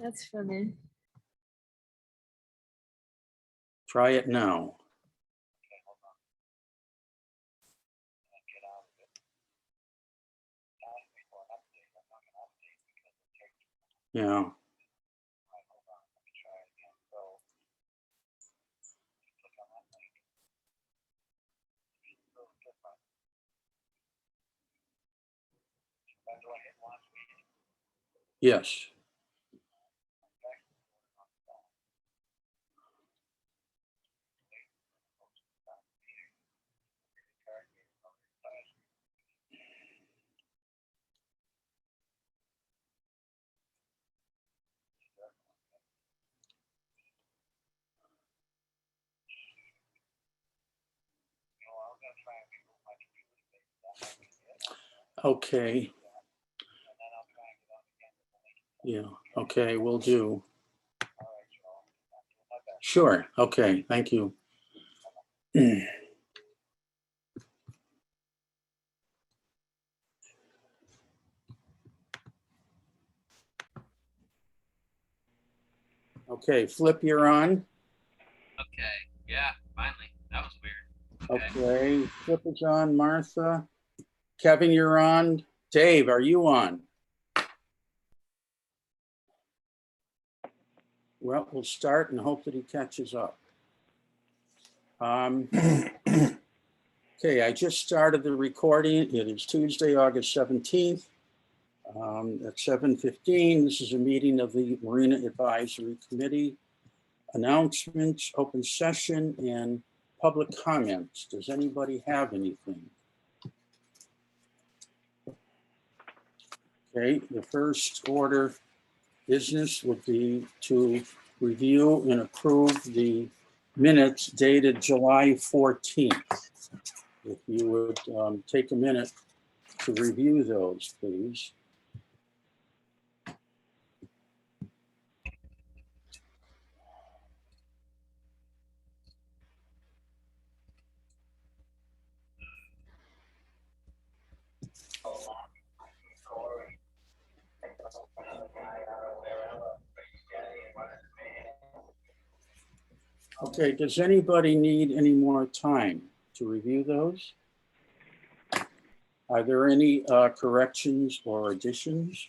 That's funny. Try it now. Yeah. Yes. Okay. Yeah, okay, will do. Sure, okay, thank you. Okay, Flip, you're on. Okay, yeah, finally. That was weird. Okay, Flip is on. Martha. Kevin, you're on. Dave, are you on? Well, we'll start and hope that he catches up. Okay, I just started the recording. It is Tuesday, August 17th at 7:15. This is a meeting of the Marina Advisory Committee. Announcements, open session, and public comments. Does anybody have anything? Okay, the first order business would be to review and approve the minutes dated July 14th. If you would take a minute to review those, please. Okay, does anybody need any more time to review those? Are there any corrections or additions?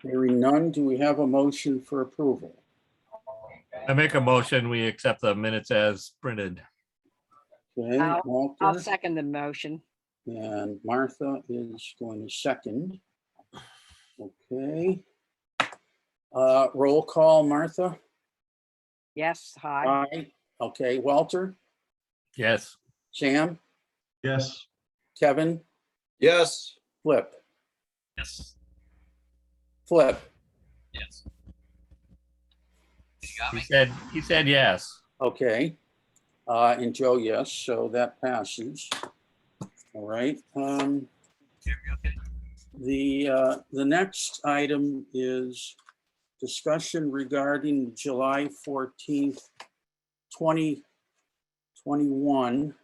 Hearing none, do we have a motion for approval? I make a motion, we accept the minutes as printed. Okay, I'll Walter second the motion. and Martha is going to second. Okay. Roll call, Martha? Yes, hi. Aye. Okay, Walter? Yes. Sam? Yes. Kevin? Yes. Flip? Yes. Flip? Yes. You got He me? said yes. Okay. And Joe, yes, so that passes. All right. Hear me okay? The next item is discussion regarding July 14th, 2021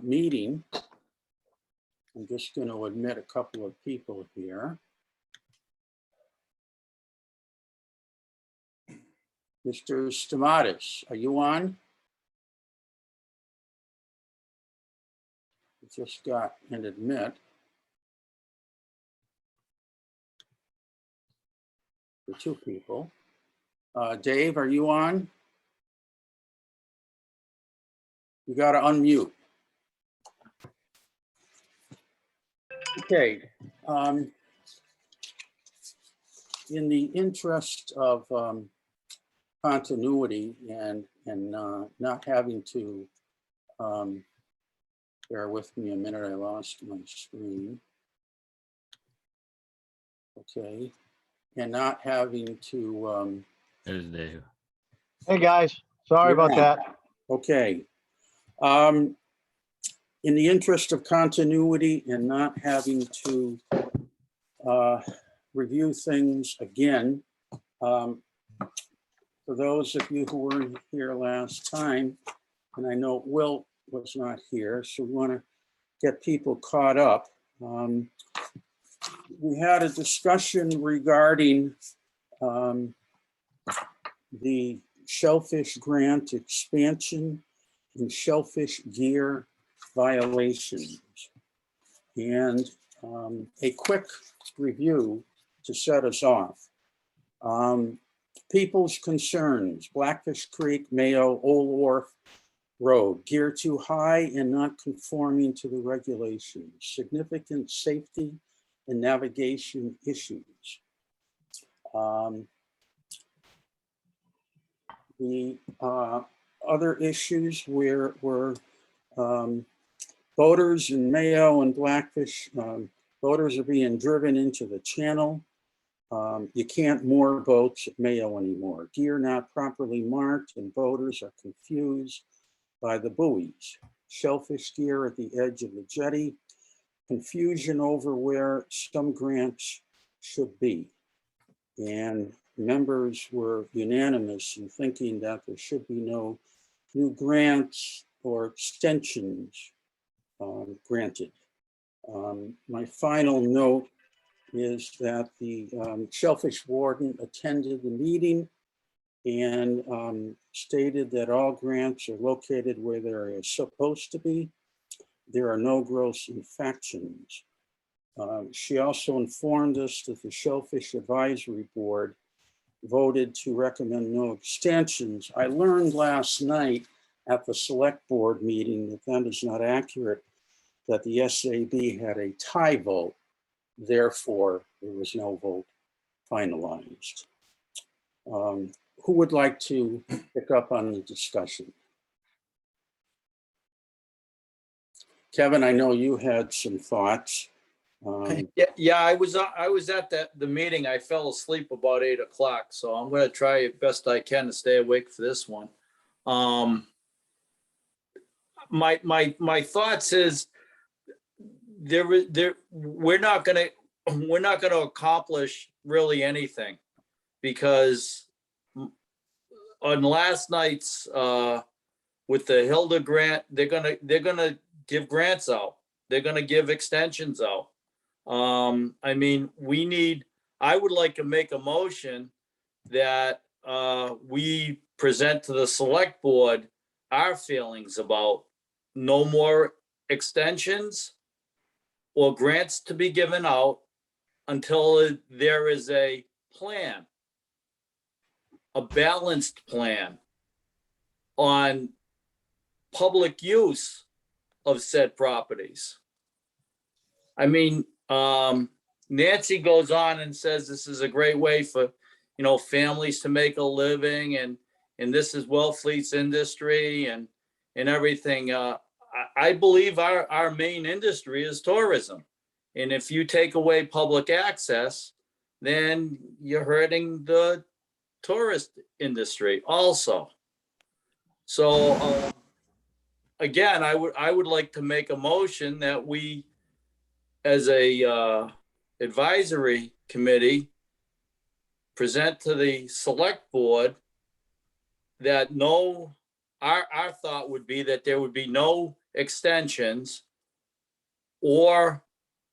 meeting. I'm just going to admit a couple of people here. Mr. Stamatis, are you on? Just got an admit. For two people. Dave, are you on? You got to unmute. Okay. In the interest of continuity and not having to, bear with me a minute, I lost my screen. Okay. And not having to. There's Dave. Hey, guys. Sorry about that. Okay. In the interest of continuity and not having to review things again, for those of you who weren't here last time, and I know Will was not here, so we want to get people caught up. We had a discussion regarding the shellfish grant expansion and shellfish gear violations. And a quick review to set us off. People's Concerns, Blackfish Creek, Mayo, Old Wharf Road, gear too high and not conforming to the regulations, significant safety and navigation issues. The other issues were boaters in Mayo and Blackfish. Boaters are being driven into the channel. You can't moor boats at Mayo anymore. Gear not properly marked and boaters are confused by the buoys. Shellfish gear at the edge of the jetty. Confusion over where some grants should be. And members were unanimous in thinking that there should be no new grants or extensions granted. My final note is that the shellfish warden attended the meeting and stated that all grants are located where they're supposed to be. There are no gross infractions. She also informed us that the Shellfish Advisory Board voted to recommend no extensions. I learned last night at the select board meeting that is not accurate, that the SAB had a tie vote. Therefore, there was no vote finalized. Who would like to pick up on the discussion? Kevin, I know you had some thoughts. Yeah, I was at the meeting. I fell asleep about 8 o'clock, so I'm going to try as best I can to stay awake for this one. My thoughts is we're not going to accomplish really anything, because on last night's with the Hilda grant, they're gonna give grants out. They're gonna give extensions out. I mean, I would like to make a motion that we present to the select board our feelings about no more extensions or grants to be given out until there is a plan, a balanced plan on public use of said properties. I mean, Nancy goes on and says this is a great way for, families to make a living, and this is Wellfleet's industry and everything. I believe our main industry is tourism. And if you take away public access, then you're hurting the tourist industry also. So again, I would like to make a motion that we, as a advisory committee, present to the select board that our thought would be that there would be no extensions or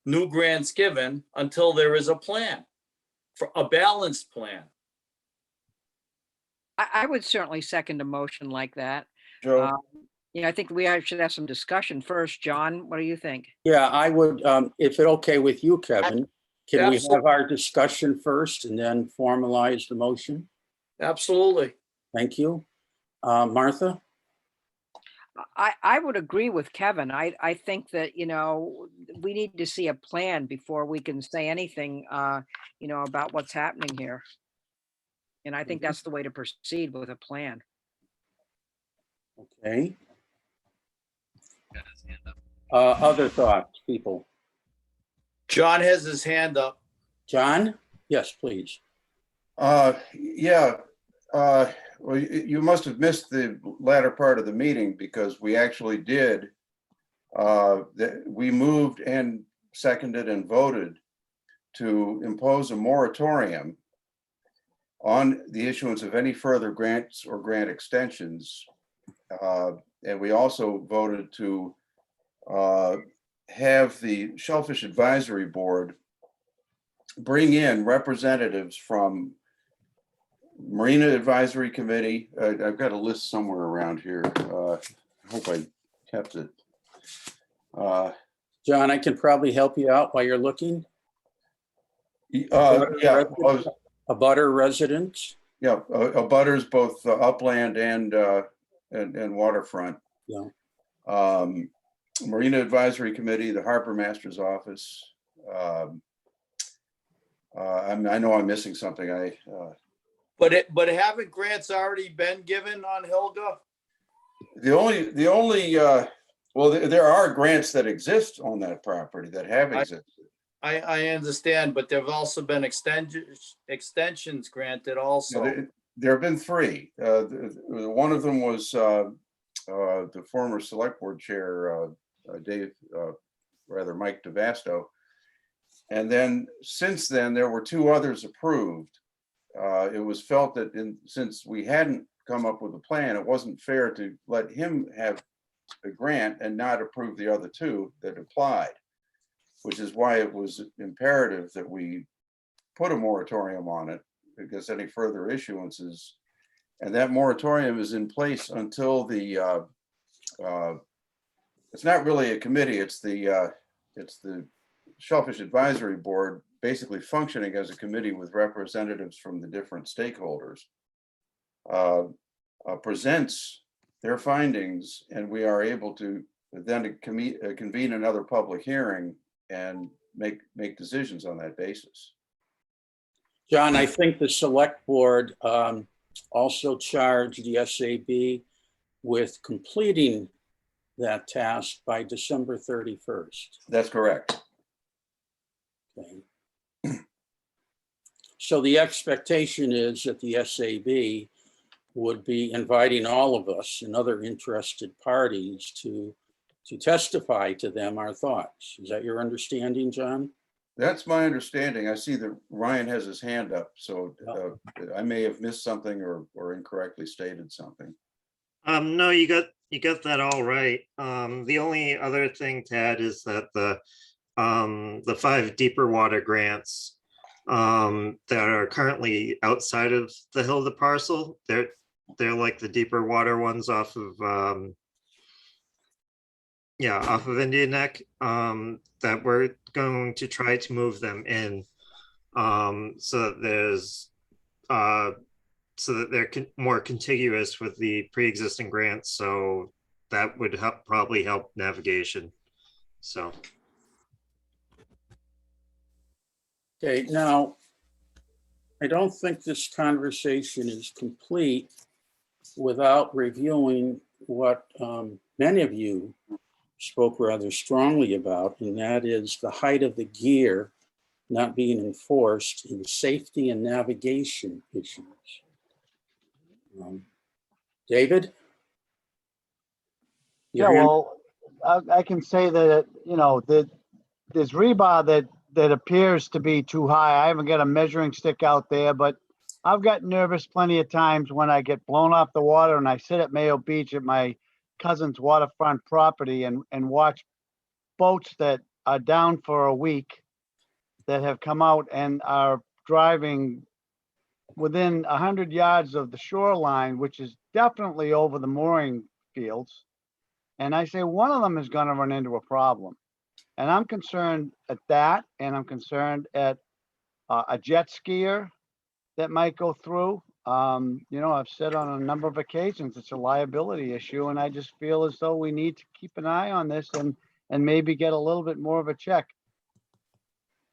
new grants given until there is a plan, for a balanced plan. I would certainly second a motion like that. Joe, I think we should have some discussion first. John, what do you think? Yeah, I would, if it's okay with you, Kevin, can we have Absolutely. our discussion first and then formalize the motion? Absolutely. Thank you. Martha? I would agree with Kevin. I think that, we need to see a plan before we can say anything, about what's happening here. And I think that's the way to proceed, with a plan. Okay. Got his hand up. Other thoughts, people? John has his hand up. John? Yes, please. Yeah, well, you must have missed the latter part of the meeting, because we actually did. We moved and seconded and voted to impose a moratorium on the issuance of any further grants or grant extensions. And we also voted to have the Shellfish Advisory Board bring in representatives from Marina Advisory Committee. I've got a list somewhere around here. I hope I kept it. John, I can probably help you out while you're looking. Yeah, A butter residents. yeah, abutters both upland and waterfront. Yeah. Marina Advisory Committee, the Harbor Master's Office. I know I'm missing something. But haven't grants already been given on Hilda? The only well, there are grants that exist on that property that have existed. I understand, but there've also been extensions granted also. There have been 3. One of them was the former select board chair, Mike DeVasto. And then since then, there were 2 others approved. It was felt that since we hadn't come up with a plan, it wasn't fair to let him have the grant and not approve the other 2 that applied, which is why it was imperative that we put a moratorium on it, because any further issuances, and that moratorium is in place until the it's not really a committee, it's the Shellfish Advisory Board basically functioning as a committee with representatives from the different stakeholders, presents their findings, and we are able to then convene another public hearing and make decisions on that basis. John, I think the select board also charged the SAB with completing that task by December 31st. That's correct. Okay. So the expectation is that the SAB would be inviting all of us and other interested parties to testify to them our thoughts. Is that your understanding, John? That's my understanding. I see that Ryan has his hand up, so I may have missed something or incorrectly stated something. No, you got that all right. The only other thing to add is that the 5 deeper water grants that are currently outside of the Hilda parcel, they're like the deeper water ones off of Indian Neck, that we're going to try to move them in, so that they're more contiguous with the pre-existing grants. So that would probably help navigation. So. Okay, now, I don't think this conversation is complete without reviewing what many of you spoke rather strongly about, and that is the height of the gear not being enforced in safety and navigation issues. David? Yeah, well, I can say that, that there's rebar that appears to be too high. I haven't got a measuring stick out there, but I've got nervous plenty of times when I get blown off the water and I sit at Mayo Beach at my cousin's waterfront property and watch boats that are down for a week that have come out and are driving within 100 yards of the shoreline, which is definitely over the mooring fields. And I say one of them is going to run into a problem. And I'm concerned at that, and I'm concerned at a jet skier that might go through. I've said on a number of occasions, it's a liability issue, and I just feel as though we need to keep an eye on this and maybe get a little bit more of a check.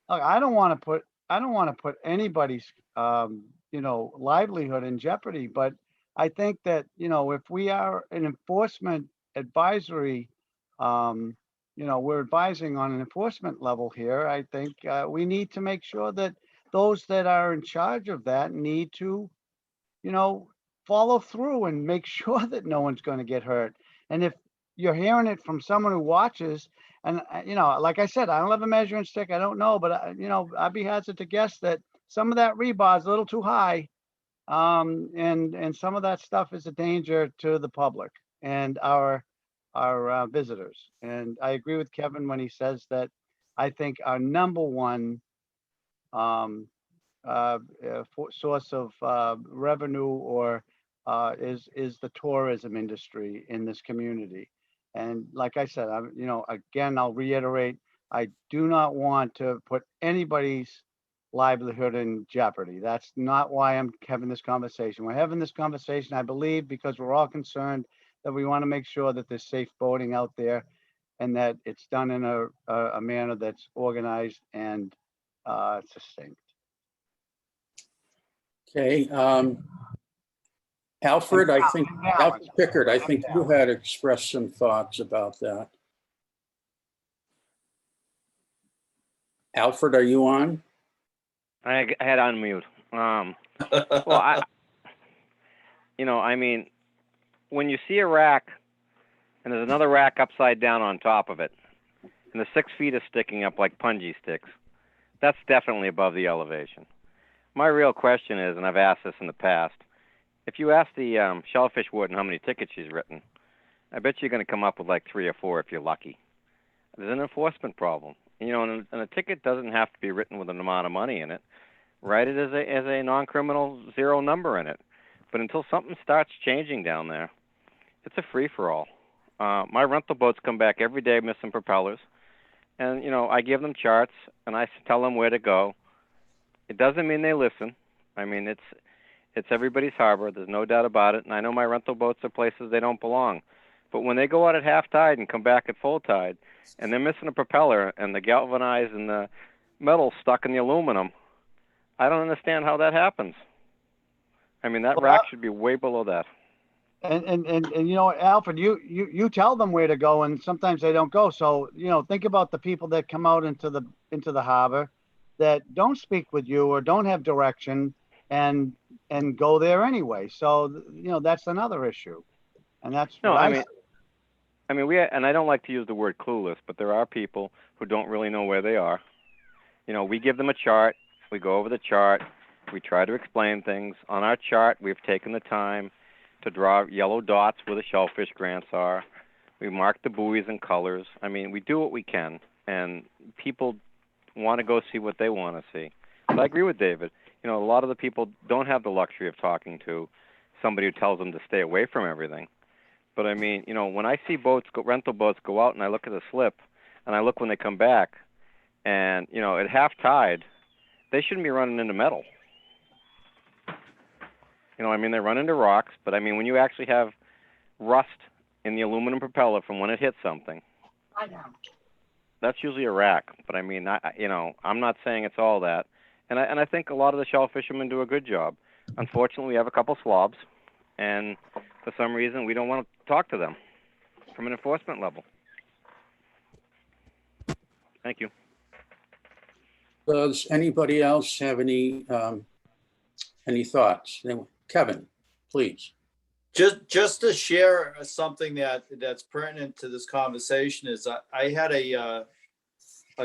Look, I don't want to put anybody's livelihood in jeopardy, but I think that, if we are an enforcement advisory, we're advising on an enforcement level here. I think we need to make sure that those that are in charge of that need to, follow through and make sure that no one's going to get hurt. And if you're hearing it from someone who watches, and like I said, I don't have a measuring stick. I don't know, but I'd be hazard to guess that some of that rebar is a little too high, and some of that stuff is a danger to the public and our our visitors. And I agree with Kevin when he says that I think our number one source of revenue or is the tourism industry in this community. And like I said, again, I'll reiterate, I do not want to put anybody's livelihood in jeopardy. That's not why I'm having this conversation. We're having this conversation, I believe, because we're all concerned that we want to make sure that there's safe boating out there and that it's done in a manner that's organized and succinct. Okay, Alfred, I think, Alfred Pickard, I think you had expressed some thoughts about that. Alfred, are you on? I had on mute. Well, I mean, when you see a rack and there's another rack upside down on top of it, and the 6 feet is sticking up like punji sticks, that's definitely above the elevation. My real question is, and I've asked this in the past, if you ask the shellfish warden how many tickets she's written, I bet you're going to come up with like 3 or 4 if you're lucky. There's an enforcement problem. And a ticket doesn't have to be written with an amount of money in it. Write it as a non-criminal 0 number in it. But until something starts changing down there, it's a free-for-all. My rental boats come back every day missing propellers. And, I give them charts, and I tell them where to go. It doesn't mean they listen. I mean, it's everybody's harbor. There's no doubt about it. And I know my rental boats are places they don't belong. But when they go out at half tide and come back at full tide, and they're missing a propeller and the galvanized and the metal stuck in the aluminum, I don't understand how that happens. I mean, that rack should be way below that. And Alfred, you tell them where to go, and sometimes they don't go. So think about the people that come out into the harbor that don't speak with you or don't have direction and go there anyway. So that's another issue, and that's no. I mean, and I don't like to use the word clueless, but there are people who don't really know where they are. We give them a chart. We go over the chart. We try to explain things. On our chart, we've taken the time to draw yellow dots where the shellfish grants are. We mark the buoys in colors. I mean, we do what we can, and people want to go see what they want to see. But I agree with David. A lot of the people don't have the luxury of talking to somebody who tells them to stay away from everything. But I mean, when I see rental boats go out and I look at the slip and I look when they come back and, at half tide, they shouldn't be running into metal. I mean, they run into rocks, but I mean, when you actually have rust in the aluminum propeller from when it hits something, that's usually a rack. But I mean, I'm not saying it's all that. And I think a lot of the shell fishermen do a good job. Unfortunately, we have a couple slobs, and for some reason, we don't want to talk to them from an enforcement level. Thank you. Does anybody else have any thoughts? Kevin, please. Just to share something that's pertinent to this conversation is I had a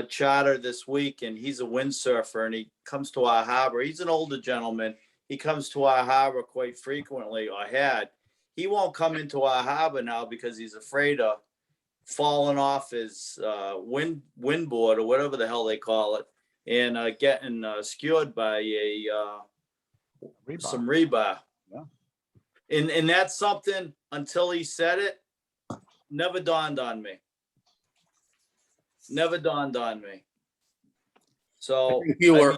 charter this week, and he's a windsurfer, and he comes to our harbor. He's an older gentleman. He comes to our harbor quite frequently, or had. He won't come into our harbor now because he's afraid of falling off his windboard or whatever the hell they call it, and getting skewered by some rebar. Yeah. And that's something, until he said it, never dawned on me. So Kevin,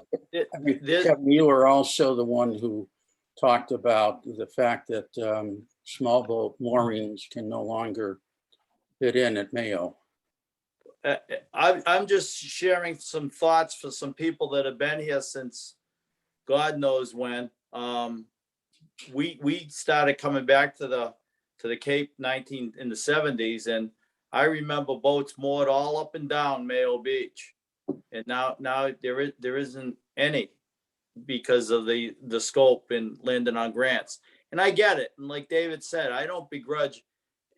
you were also the one who talked about the fact that small boat moorings can no longer fit in at Mayo. I'm just sharing some thoughts for some people that have been here since God knows when. We started coming back to the Cape in the 70s, and I remember boats moored all up and down Mayo Beach, and now there isn't any because of the scope and landing on grants. And I get it, and like David said, I don't begrudge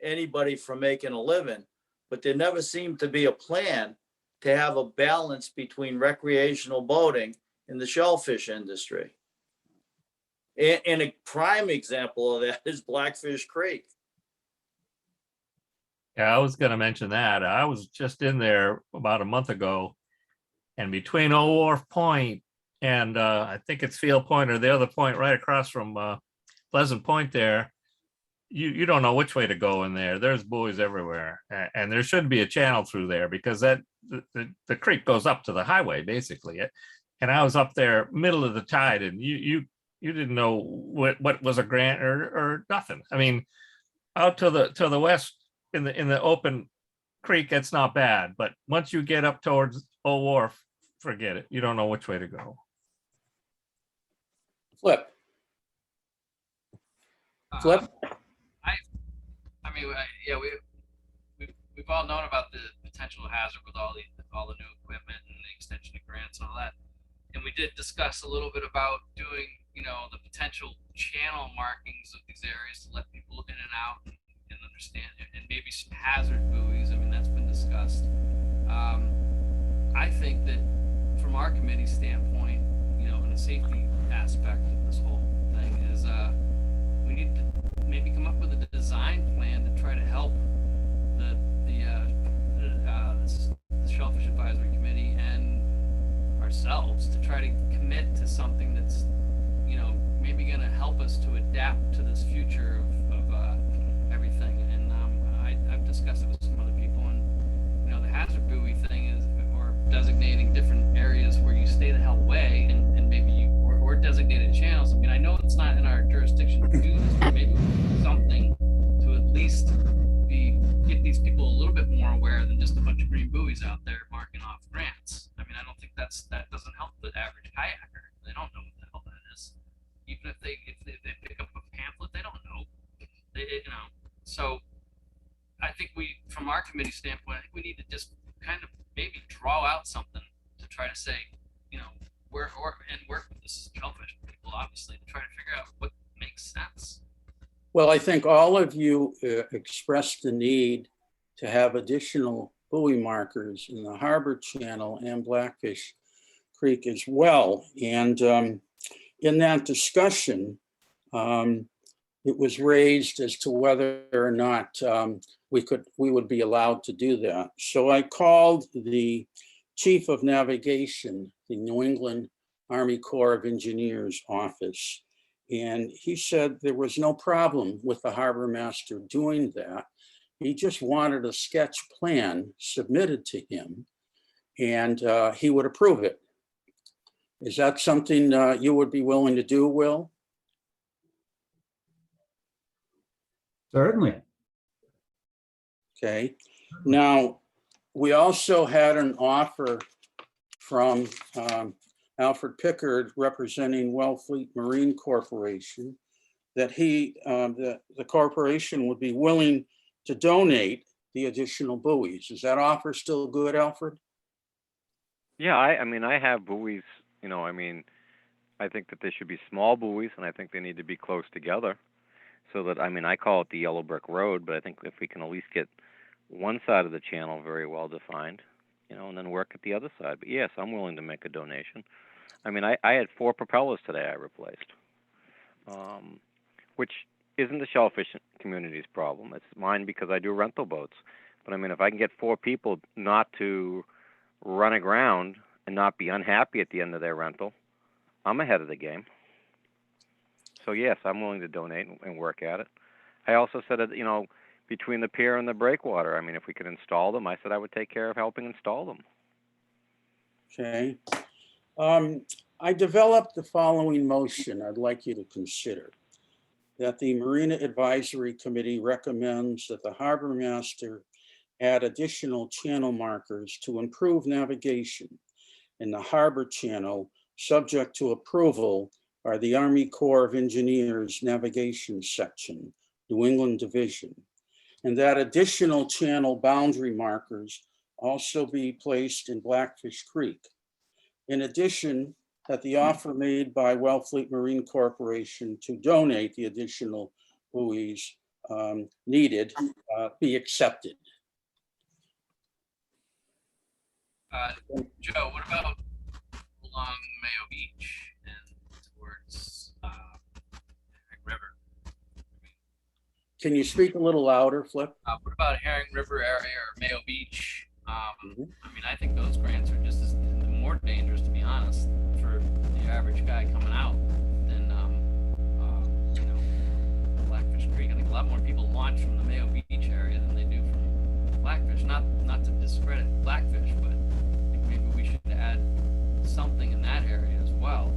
anybody from making a living, but there never seemed to be a plan to have a balance between recreational boating and the shellfish industry. And a prime example of that is Blackfish Creek. Yeah, I was gonna mention that. I was just in there about a month ago. And between Old Wharf Point and I think it's Field Point or the other point right across from Pleasant Point there, you don't know which way to go in there. There's buoys everywhere. And there should be a channel through there because the creek goes up to the highway basically. And I was up there middle of the tide and you didn't know what was a grant or nothing. I mean, out to the west in the open creek, it's not bad, but once you get up towards Old Wharf, forget it. You don't know which way to go. Flip. Flip. I mean, yeah, we've all known about the potential hazard with all the new equipment and the extension of grants and all that. And we did discuss a little bit about doing, you know, the potential channel markings of these areas to let people in and out and understand it, and maybe some hazard buoys. I mean, that's been discussed. I think that from our committee standpoint, you know, in a safety aspect of this whole thing is we need to maybe come up with a design plan to try to help the Shellfish Advisory Committee and ourselves to try to commit to something that's, you know, maybe going to help us to adapt to this future of everything. And I've discussed it with some other people, and you know, the hazard buoy thing is, or designating different areas where you stay the hell away, and maybe you or designated channels. I mean, I know it's not in our jurisdiction to do this, but maybe something to at least get these people a little bit more aware than just a bunch of green buoys out there marking off grants. I mean, I don't think that doesn't help the average kayaker. They don't know what the hell that is. Even if they pick up a pamphlet, they don't know. You know, so I think from our committee standpoint, I think we need to just kind of maybe draw out something to try to say, you know, work with the shellfish people, obviously, to try to figure out what makes sense. Well, I think all of you expressed the need to have additional buoy markers in the Harbor Channel and Blackfish Creek as well. And in that discussion, it was raised as to whether or not we would be allowed to do that. So I called the Chief of Navigation, the New England Army Corps of Engineers office. And he said there was no problem with the harbor master doing that. He just wanted a sketch plan submitted to him, and he would approve it. Is that something you would be willing to do, Will? Certainly. Okay. Now, we also had an offer from Alfred Pickard, representing Wellfleet Marine Corporation, that the corporation would be willing to donate the additional buoys. Is that offer still good, Alfred? Yeah, I mean, I have buoys, you know, I mean, I think that they should be small buoys, and I think they need to be close together so that, I mean, I call it the yellow brick road, but I think if we can at least get one side of the channel very well defined, you know, and then work at the other side. But yes, I'm willing to make a donation. I mean, I had 4 propellers today I replaced, which isn't the shellfish community's problem. It's mine because I do rental boats. But I mean, if I can get 4 people not to run aground and not be unhappy at the end of their rental, I'm ahead of the game. So yes, I'm willing to donate and work at it. I also said that, you know, between the pier and the breakwater, I mean, if we could install them, I said I would take care of helping install them. Okay. I developed the following motion I'd like you to consider. That the Marina Advisory Committee recommends that the harbor master add additional channel markers to improve navigation in the harbor channel, subject to approval by the Army Corps of Engineers Navigation Section, New England Division, and that additional channel boundary markers also be placed in Blackfish Creek. In addition, that the offer made by Wellfleet Marine Corporation to donate the additional buoys needed be accepted. Joe, what about along Mayo Beach and towards River? Can you speak a little louder, Flip? What about Herring River area or Mayo Beach? Mhm. I mean, I think those grants are just as more dangerous, to be honest, for the average guy coming out than, you know, Blackfish Creek. I think a lot more people launch from the Mayo Beach area than they do from Blackfish. Not to discredit Blackfish, but I think maybe we should add something in that area as well,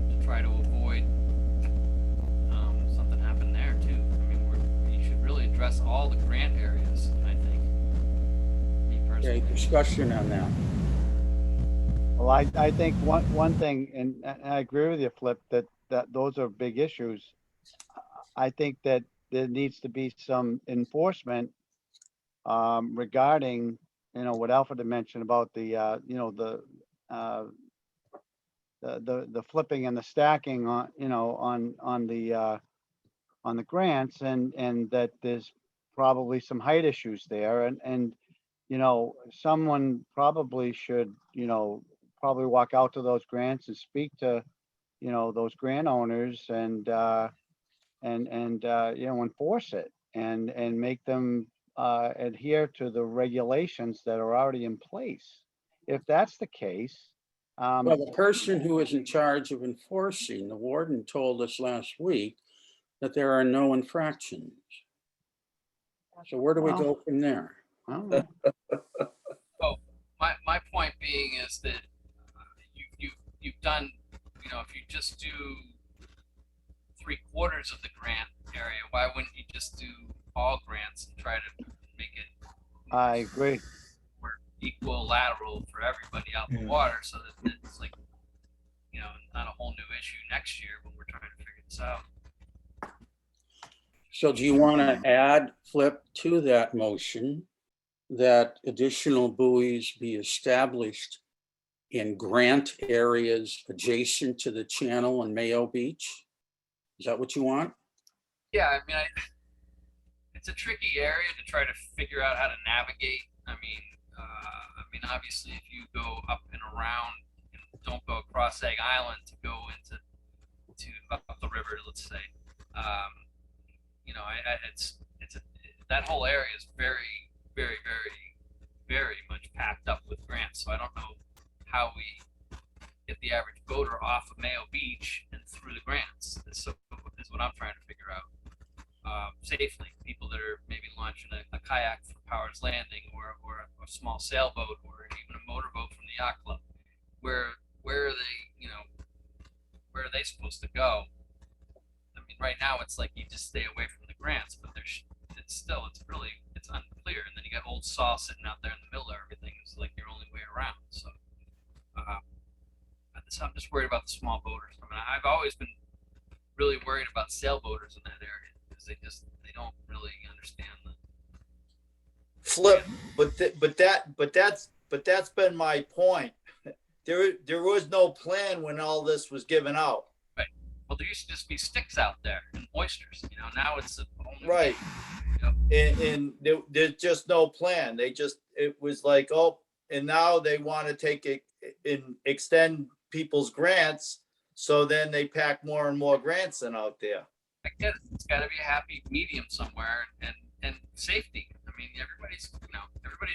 to try to avoid something happening there too. I mean, you should really address all the grant areas, I think. Me personally. Okay, discussion on that. Well, I think one thing, and I agree with you, Flip, that those are big issues. I think that there needs to be some enforcement regarding, you know, what Alfred had mentioned about the, you know, the flipping and the stacking on, you know, on the grants, and that there's probably some height issues there, and you know, someone probably should, you know, probably walk out to those grants and speak to, you know, those grant owners and you know, enforce it and make them adhere to the regulations that are already in place. If that's the case, Well, the person who is in charge of enforcing, the warden told us last week that there are no infractions. So where do we Well- go from there? I don't know. Oh, my point being is that you've done, you know, if you just do 3/4 of the grant area, why wouldn't you just do all grants and try to make it I agree. more equilateral for everybody out in the water, so that it's like, you know, not a whole new issue next year when we're trying to figure this out. So do you want to add, Flip, to that motion that additional buoys be established in grant areas adjacent to the channel and Mayo Beach? Is that what you want? Yeah, I mean, it's a tricky area to try to figure out how to navigate. I mean, obviously, if you go up and around, and don't go across Egg Island to go into up the river, let's say. You know, that whole area is very, very, very, very much packed up with grants. So I don't know how we get the average boater off of Mayo Beach and through the grants. Is what I'm trying to figure out. Safely, people that are maybe launching a kayak for Powers Landing or a small sailboat or even a motorboat from the yacht club. Where are they? You know, where are they supposed to go? I mean, right now it's like you just stay away from the grants, but it's unclear. And then you got Old Saw sitting out there in the middle of everything. It's like your only way around. So, I'm just worried about the small boaters. I mean, I've always been really worried about sailboaters in that area because they don't really understand the. Flip, but that's been my point. There was no plan when all this was given out. Well, there used to just be sticks out there and oysters. You know, now it's a whole new Right. And there's just no plan. It was like, oh, and now they want to take it and extend people's grants. So then they pack more and more grants in out there. I get it. It's got to be a happy medium somewhere, and safety. I mean, everybody's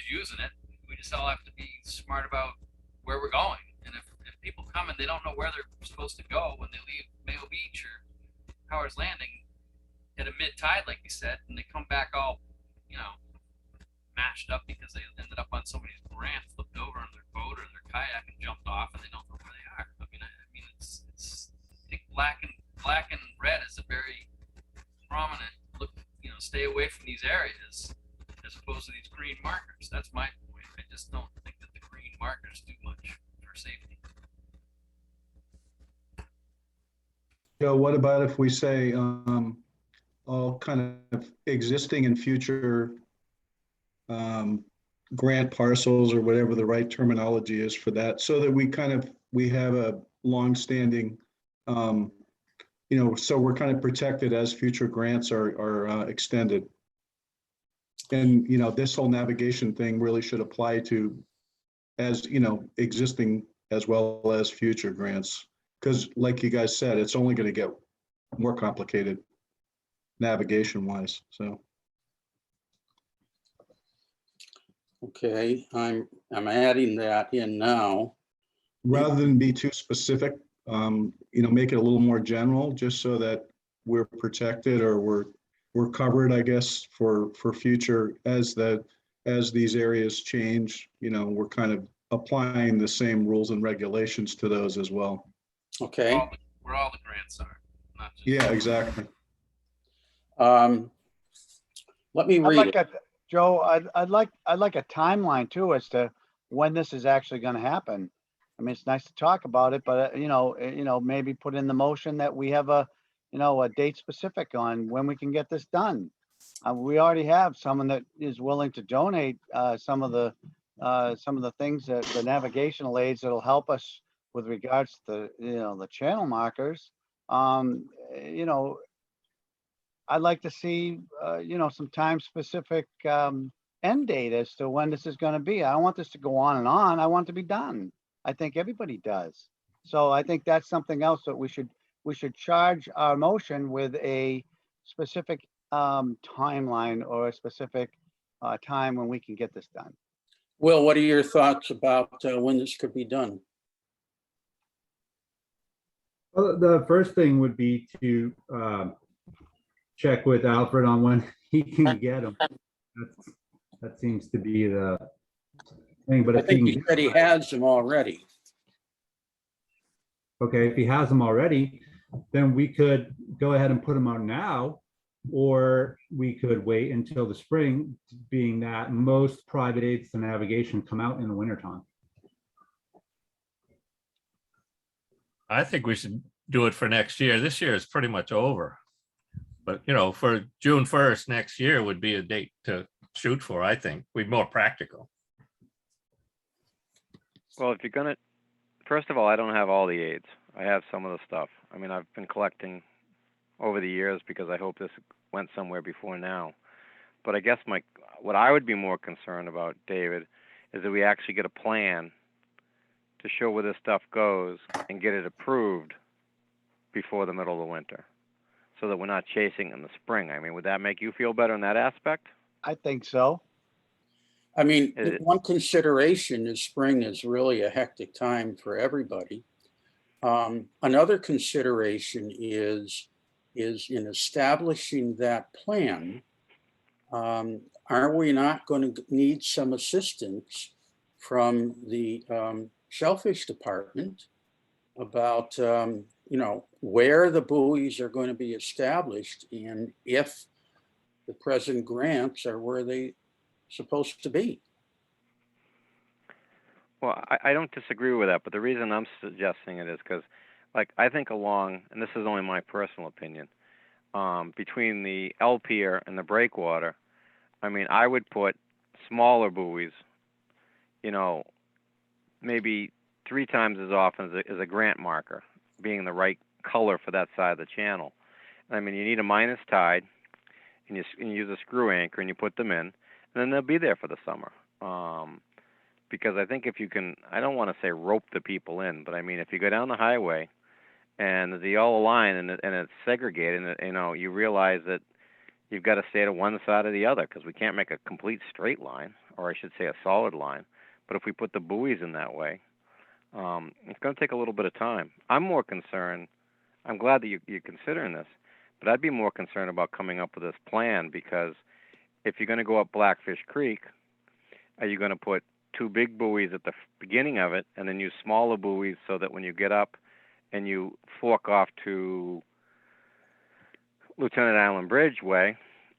using it. We just all have to be smart about where we're going. And if people come and they don't know where they're supposed to go when they leave Mayo Beach or Powers Landing at a mid-tide, like you said, and they come back all, you know, mashed up because they ended up on somebody's grant, flipped over on their boat or their kayak and jumped off, and they don't know where they are. I mean, it's I think black and red is a very prominent look. You know, stay away from these areas as opposed to these green markers. That's my point. I just don't think that the green markers do much for safety. Joe, what about if we say all kind of existing and future grant parcels or whatever the right terminology is for that, so that we have a longstanding, so we're kind of protected as future grants are extended. And, this whole navigation thing really should apply to, as, existing as well as future grants. Because like you guys said, it's only going to get more complicated. navigation wise, so. Okay, I'm adding that in now. Rather than be too specific, make it a little more general, just so that we're protected or we're covered, I guess, for future as these areas change, we're kind of applying the same rules and regulations to those as well. Okay, Where all the grants are, not just. Yeah, exactly. let me I'd read like it. a, Joe, I'd like a timeline too as to when this is actually gonna happen. I mean, it's nice to talk about it, but maybe put in the motion that we have a date specific on when we can get this done. We already have someone that is willing to donate some of the things that the navigational aids that'll help us with regards to the channel markers. I'd like to see some time specific end date as to when this is going to be. I don't want this to go on and on. I want it to be done. I think everybody does. So I think that's something else that we should charge our motion with a specific timeline or a specific time when we can get this done. Will, what are your thoughts about when this could be done? Well, the first thing would be to check with Alfred on when he can get them. That seems to be the thing, but I if think he he can, said he has them already. okay, if he has them already, then we could go ahead and put them out now, or we could wait until the spring, being that most private aids to navigation come out in the wintertime. I think we should do it for next year. This year is pretty much over. But, for June 1st next year would be a date to shoot for, I think. We'd be more practical. Well, if you're gonna, first of all, I don't have all the aids. I have some of the stuff. I mean, I've been collecting over the years because I hope this went somewhere before now. But I guess what I would be more concerned about, David, is that we actually get a plan to show where this stuff goes and get it approved before the middle of the winter, so that we're not chasing in the spring. I mean, would that make you feel better in that aspect? I think so. I mean, It- one consideration is spring is really a hectic time for everybody. Another consideration is in establishing that plan, are we not going to need some assistance from the Shellfish Department about, where the buoys are going to be established and if the present grants are where they supposed to be? Well, I don't disagree with that, but the reason I'm suggesting it is because, I think along, and this is only my personal opinion, between the L pier and the breakwater, I mean, I would put smaller buoys, maybe 3 times as often as a grant marker, being the right color for that side of the channel. I mean, you need a minus tide, and you use a screw anchor, and you put them in, and then they'll be there for the summer. Because I think if you can, I don't want to say rope the people in, but I mean, if you go down the highway and the yellow line and it's segregated, and you realize that you've got to stay to one side or the other because we can't make a complete straight line, or I should say a solid line. But if we put the buoys in that way, it's going to take a little bit of time. I'm more concerned. I'm glad that you're considering this, but I'd be more concerned about coming up with this plan, because if you're going to go up Blackfish Creek, are you going to put 2 big buoys at the beginning of it and then use smaller buoys so that when you get up and you fork off to Lieutenant Island Bridge way,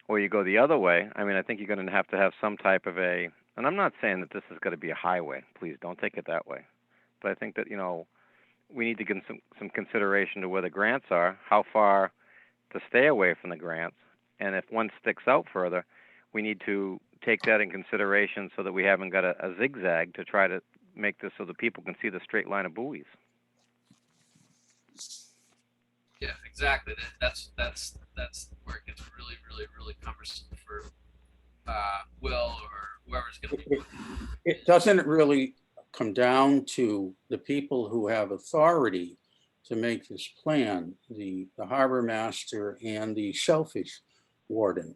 or you go the other way? I mean, I think you're going to have some type of a, and I'm not saying that this is going to be a highway. Please don't take it that way. But I think that, we need to give some consideration to where the grants are, how far to stay away from the grants, and if one sticks out further, we need to take that in consideration so that we haven't got a zigzag to try to make this so that people can see the straight line of buoys. Yeah, exactly. That's where it gets really, really, really cumbersome for Will or whoever's going to be. It doesn't really come down to the people who have authority to make this plan, the harbor master and the Shellfish warden.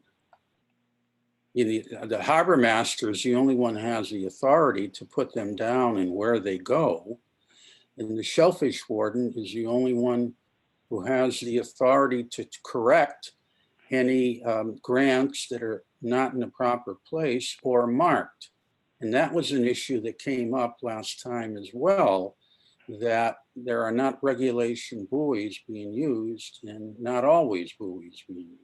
The harbor master is the only one who has the authority to put them down and where they go. And the shellfish warden is the only one who has the authority to correct any grants that are not in the proper place or marked. And that was an issue that came up last time as well, that there are not regulation buoys being used and not always buoys being used.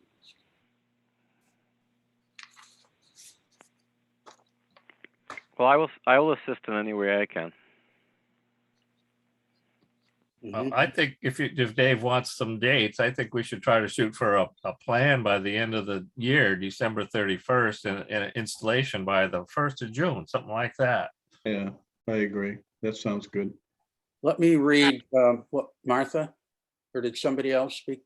Well, I will assist in any way I can. Well, I think if Dave wants some dates, I think we should try to shoot for a plan by the end of the year, December 31st, and an installation by the 1st of June, something like that. Yeah, I agree. That sounds good. Let me read what Martha, or did somebody else speak?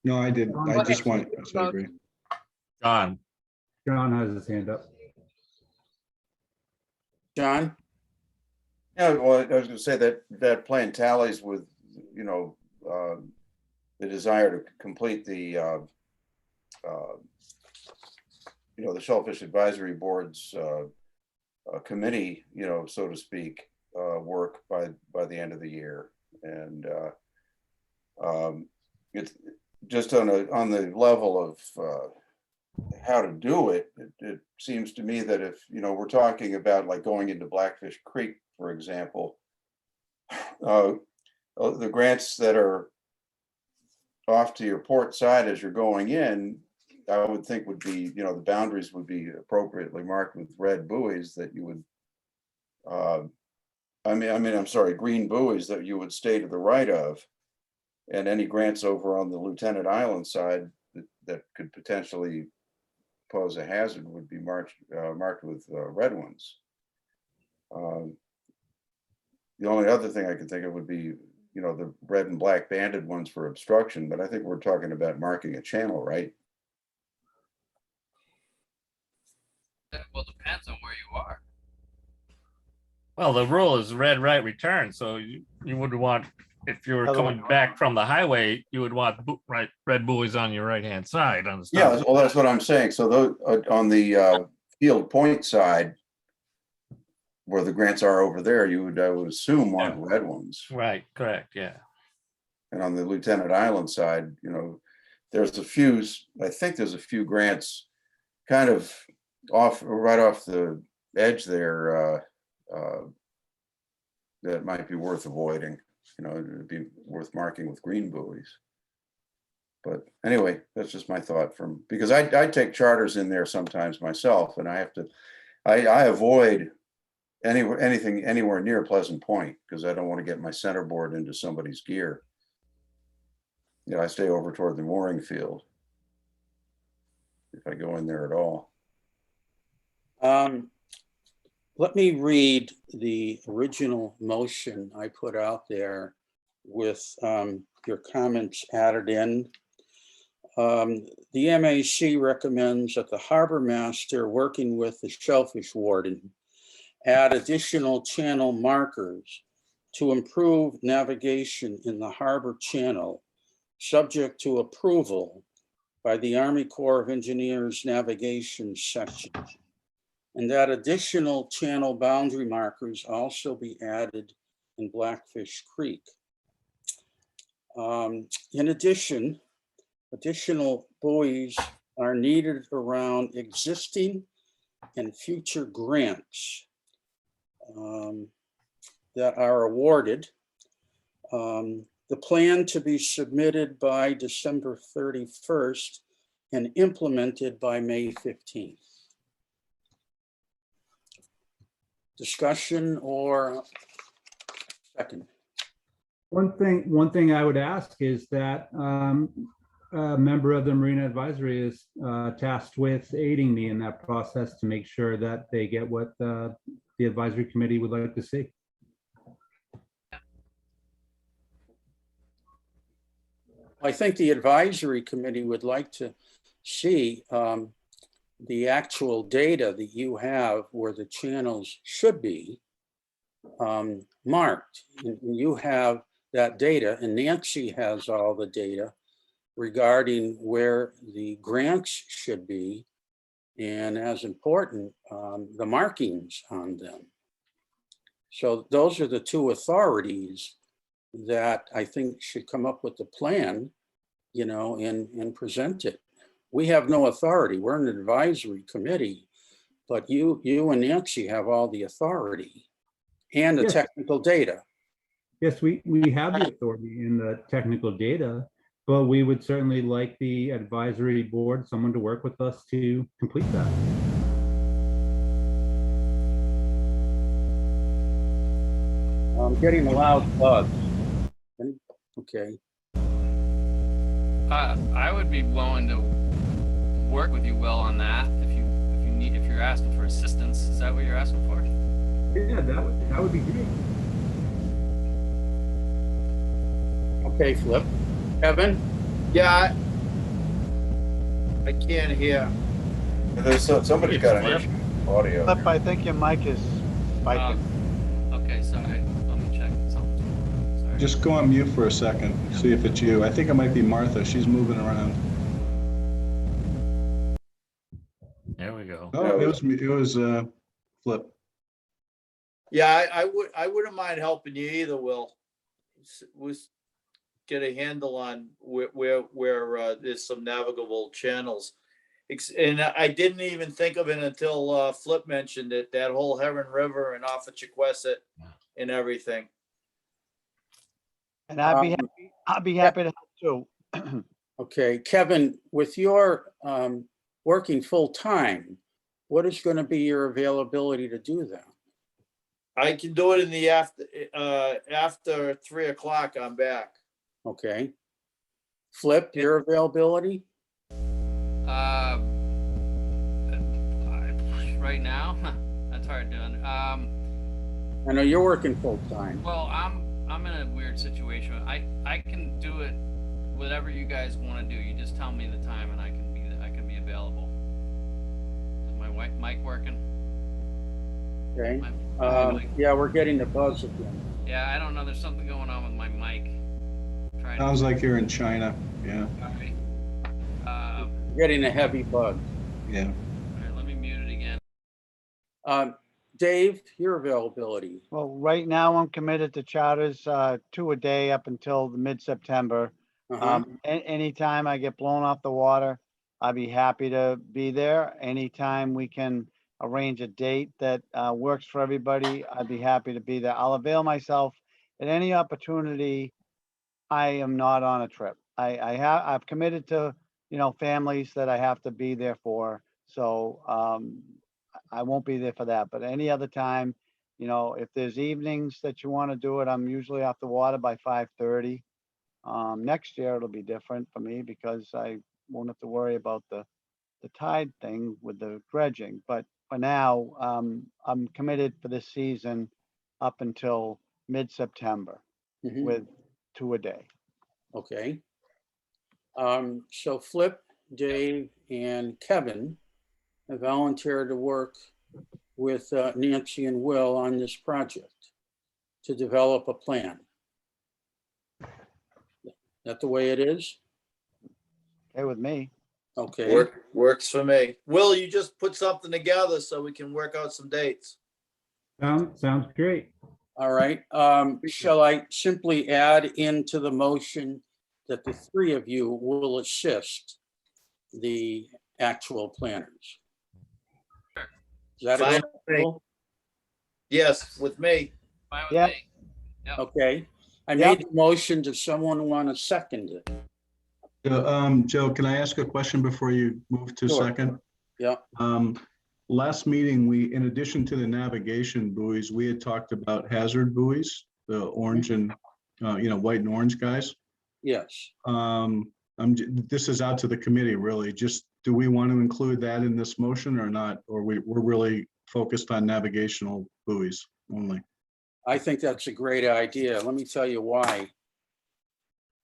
No, I didn't. I just want, yes, I agree. John, John has his hand up. John? Yeah, well, I was gonna say that plan tallies with, the desire to complete the, the Shellfish Advisory Board's committee, so to speak, work by the end of the year. And it's just on the level of how to do it, it seems to me that if, we're talking about like going into Blackfish Creek, for example, the grants that are off to your port side as you're going in, I would think would be, the boundaries would be appropriately marked with red buoys that you would, I'm sorry, green buoys that you would stay to the right of. And any grants over on the Lieutenant Island side that could potentially pose a hazard would be marked with red ones. The only other thing I could think of would be, the red and black banded ones for obstruction, but I think we're talking about marking a channel, right? Well, depends on where you are. well, the rule is red right return, so you wouldn't want, if you were coming back from the highway, you would want red buoys on your right-hand side on the Yeah, start. well, that's what I'm saying. So those on the Field Point side, where the grants are over there, I would assume want red ones. Right, correct, yeah. And on the Lieutenant Island side, there's a few, I think there's a few grants kind of right off the edge there that might be worth avoiding. It'd be worth marking with green buoys. But anyway, that's just my thought because I take charters in there sometimes myself, and I avoid anything anywhere near Pleasant Point because I don't want to get my centerboard into somebody's gear. I stay over toward the mooring field if I go in there at all. Let me read the original motion I put out there with your comments added in. The MAC recommends that the harbor master, working with the shellfish warden, add additional channel markers to improve navigation in the harbor channel, subject to approval by the Army Corps of Engineers Navigation Section. And that additional channel boundary markers also be added in Blackfish Creek. In addition, additional buoys are needed around existing and future grants that are awarded. The plan to be submitted by December 31st and implemented by May 15th. Discussion or second? One thing I would ask is that a member of the Marina Advisory is tasked with aiding me in that process to make sure that they get what the advisory committee would like to see. I think the advisory committee would like to see the actual data that you have where the channels should be marked. And you have that data, and Nancy has all the data. regarding where the grants should be, and as important, the markings on them. So those are the two authorities that I think should come up with the plan, you know, and present it. We have no authority. We're an advisory committee, but you and Nancy have all the authority and the Yes. technical data. Yes, we have the authority in the technical data, but we would certainly like the advisory board, someone to work with us to complete that. I'm getting a loud buzz. Okay. I would be willing to work with you, Will, on that if you're asking for assistance. Is that what you're asking for? Yeah, that would be great. Okay, Flip. Kevin? Yeah, I can't hear. There's somebody's got an issue with audio. Flip, I think your mic is spiking. Okay, sorry. Let me check something. Sorry. Just go on mute for a second, see if it's you. I think it might be Martha. She's moving around. There we go. Oh, it was Flip. Yeah, I wouldn't mind helping you either, Will. Was get a handle on where there's some navigable channels. And I didn't even think of it until Flip mentioned it, that whole Heron River and off of Chiquesset and everything. And I'd be happy to help too. Okay, Kevin, with your working full-time, what is going to be your availability to do that? I can do it in the after 3 o'clock. I'm back. Okay. Flip, your availability? Right now, that's hard doing. I know you're working full-time. Well, I'm in a weird situation. I can do it whatever you guys want to do. You just tell me the time and I can be available. Is my mic working? Okay. Mic? Yeah, we're getting the buzz again. Yeah, I don't know. There's something going on with my mic. Sounds like you're in China. Yeah. Sorry. Getting a heavy buzz. Yeah. All right, let me mute it again. Dave, your availability. Well, right now I'm committed to charters, 2 a day up until the mid-September. Anytime I get blown off the water, I'd be happy to be there. Anytime we can arrange a date that works for everybody, I'd be happy to be there. I'll avail myself at any opportunity. I am not on a trip. I've committed to, families that I have to be there for. So I won't be there for that, but any other time, if there's evenings that you want to do it, I'm usually off the water by 5:30. Next year it'll be different for me because I won't have to worry about the tide thing with the dredging. But for now, I'm committed for this season up until mid-September with 2 a day. Okay. So Flip, Dave, and Kevin have volunteered to work with Nancy and Will on this project to develop a plan. That the way it is? Okay with me. Okay. Works for me. Will, you just put something together so we can work out some dates. Sounds great. All right. Shall I simply add into the motion that the three of you will assist the actual planners? Is that Fine. agreeable? Yes, with me. Fine with Yeah. me. Yep. Okay. I Yeah. made the motion. Does someone want to second it? Joe, can I ask a question before you move to Sure. second? Yeah. Last meeting, in addition to the navigation buoys, we had talked about hazard buoys, the orange and, white and orange guys. Yes. This is out to the committee, really. Just, do we want to include that in this motion or not? Or we're really focused on navigational buoys only? I think that's a great idea. Let me tell you why.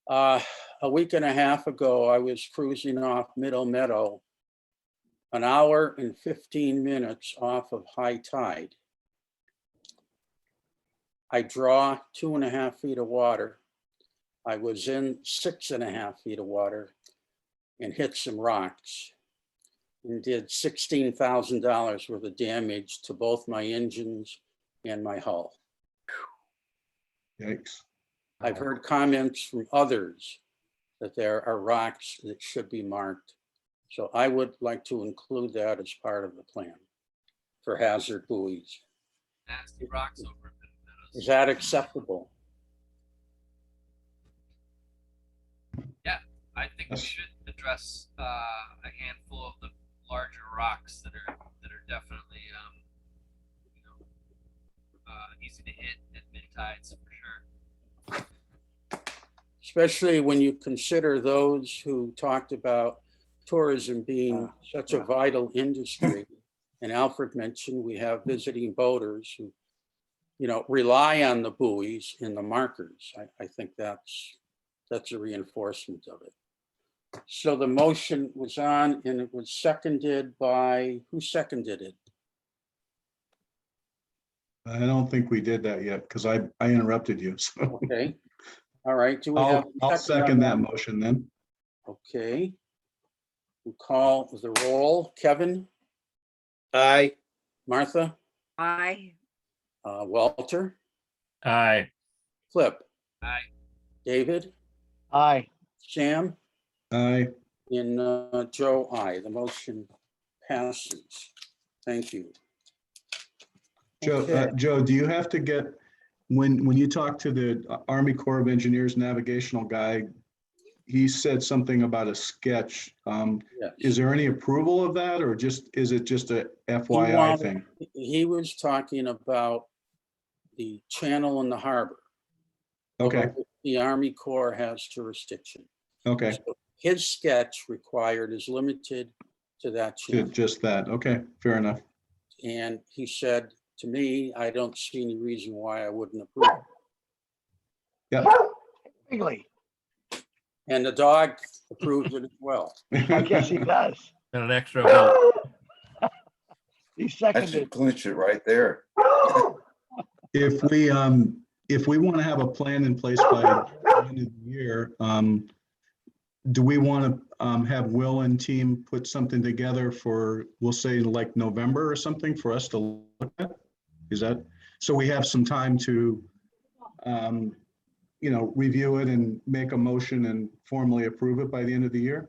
A week and a half ago, I was cruising off Middle Meadow, an hour and 15 minutes off of high tide. I draw 2.5 feet of water. I was in 6.5 feet of water and hit some rocks and did $16,000 worth of damage to both my engines and my hull. Yikes. I've heard comments from others that there are rocks that should be marked. So I would like to include that as part of the plan for hazard buoys. Nasty rocks over in Meadows. Is that acceptable? I think we Yes. should address a handful of the larger rocks that are definitely easy to hit at mid tides for sure. Especially when you consider those who talked about tourism being such a vital industry. And Alfred mentioned we have visiting boaters who, rely on the buoys and the markers. I think that's a reinforcement of it. So the motion was on and it was seconded by, who seconded it? I don't think we did that yet because I interrupted you. So Okay. All right. Do we have? I'll a second on that motion then. Okay. We'll call the roll. Kevin, Aye. Martha, Aye. Walter, Aye. Flip, Aye. David, Aye. Sam, Aye. and Joe, aye. The motion passes. Thank you. Joe, Okay. Joe, do you have to get, when you talk to the Army Corps of Engineers navigational guy, he said something about a sketch. Yes. Is there any approval of that or is it just a FYI wanted- thing? He was talking about the channel and the harbor. Okay, over which the Army Corps has jurisdiction. okay, So his sketch required is limited to that channel. just that. Okay, fair enough. And he said to me, I don't see any reason why I wouldn't approve. Yeah. Really? And the dog approved it as well. I guess he does. And an extra vote. He That seconded. should clinch it right there. If we want to have a plan in place by the end of the year, do we want to have Will and team put something together for, we'll say like November or something for us to look at? Is that, so we have some time to, review it and make a motion and formally approve it by the end of the year?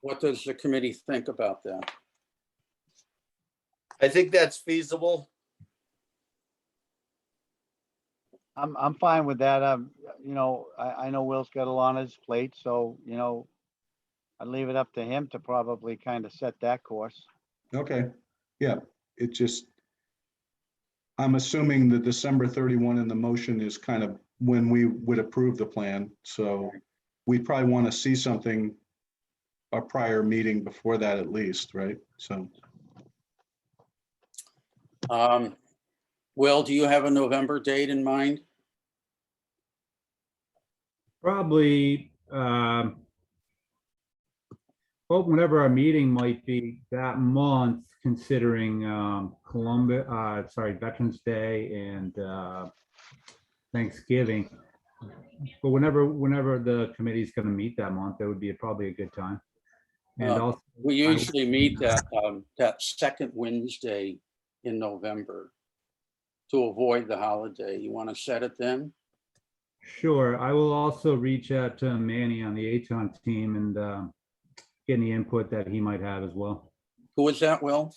What does the committee think about that? I think that's feasible. I'm fine with that. I know Will's got a lot on his plate, so, I'd leave it up to him to probably kind of set that course. Okay, yeah, it just, I'm assuming the December 31 in the motion is kind of when we would approve the plan. So we probably want to see something, a prior meeting before that at least, right? So, Will, do you have a November date in mind? Probably, whenever our meeting might be that month, considering Veterans Day and Thanksgiving. But whenever the committee's going to meet that month, that would be probably a good time. And also, We usually meet that second Wednesday in November to avoid the holiday. You want to set it then? sure, I will also reach out to Manny on the ATON team and get any input that he might have as well. Who is that, Will?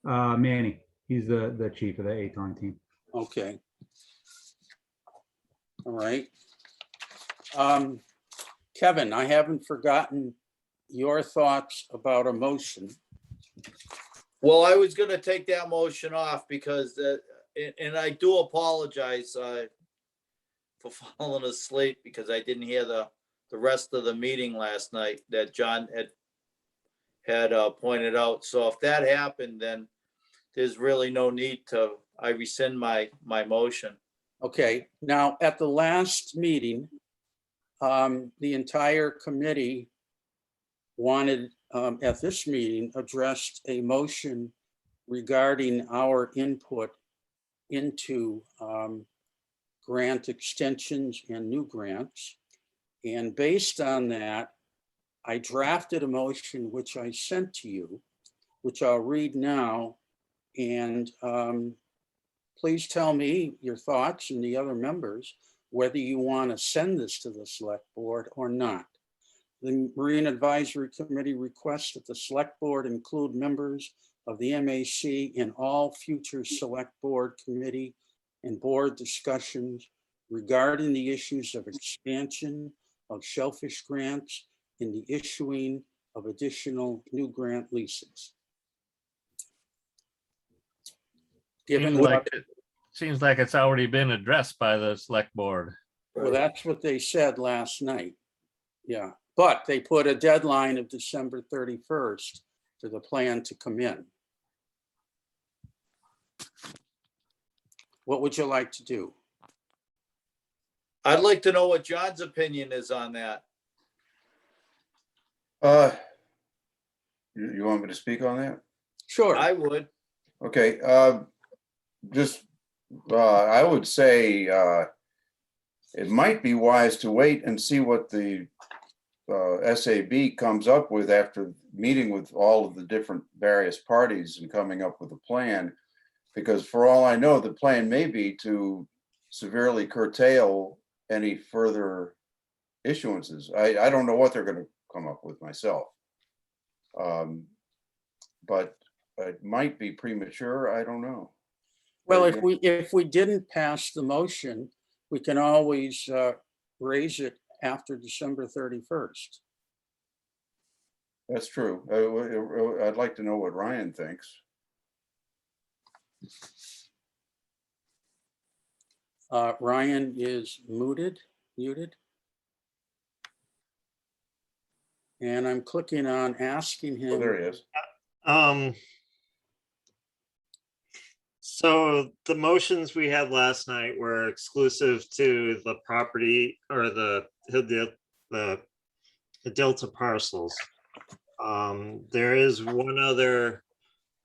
Manny, he's the chief of the ATON team. Okay. All right. Kevin, I haven't forgotten your thoughts about a motion. Well, I was gonna take that motion off because, and I do apologize for falling asleep because I didn't hear the rest of the meeting last night that John had pointed out. So if that happened, then there's really no need I rescind my motion. Okay, now at the last meeting, the entire committee wanted, at this meeting, addressed a motion regarding our input into grant extensions and new grants. And based on that, I drafted a motion which I sent to you, which I'll read now. And please tell me your thoughts and the other members, whether you want to send this to the select board or not. The Marine Advisory Committee requests that the select board include members of the MAC in all future select board committee and board discussions regarding the issues of expansion of shellfish grants and the issuing of additional new grant leases. Given Seems like it's already been addressed by the select board. well, that's what they said last night. Yeah, but they put a deadline of December 31st for the plan to come in. What would you like to do? I'd like to know what John's opinion is on that. You want me to speak on that? Sure. I would. Okay, I would say it might be wise to wait and see what the SAB comes up with after meeting with all of the different various parties and coming up with a plan. Because for all I know, the plan may be to severely curtail any further issuances. I don't know what they're going to come up with myself. But it might be premature. I don't know. Well, if we didn't pass the motion, we can always raise it after December 31st. That's true. I'd like to know what Ryan thinks. Ryan is muted. And I'm clicking on asking him. Oh, there he is. So the motions we had last night were exclusive to the property or the Delta parcels. There is one other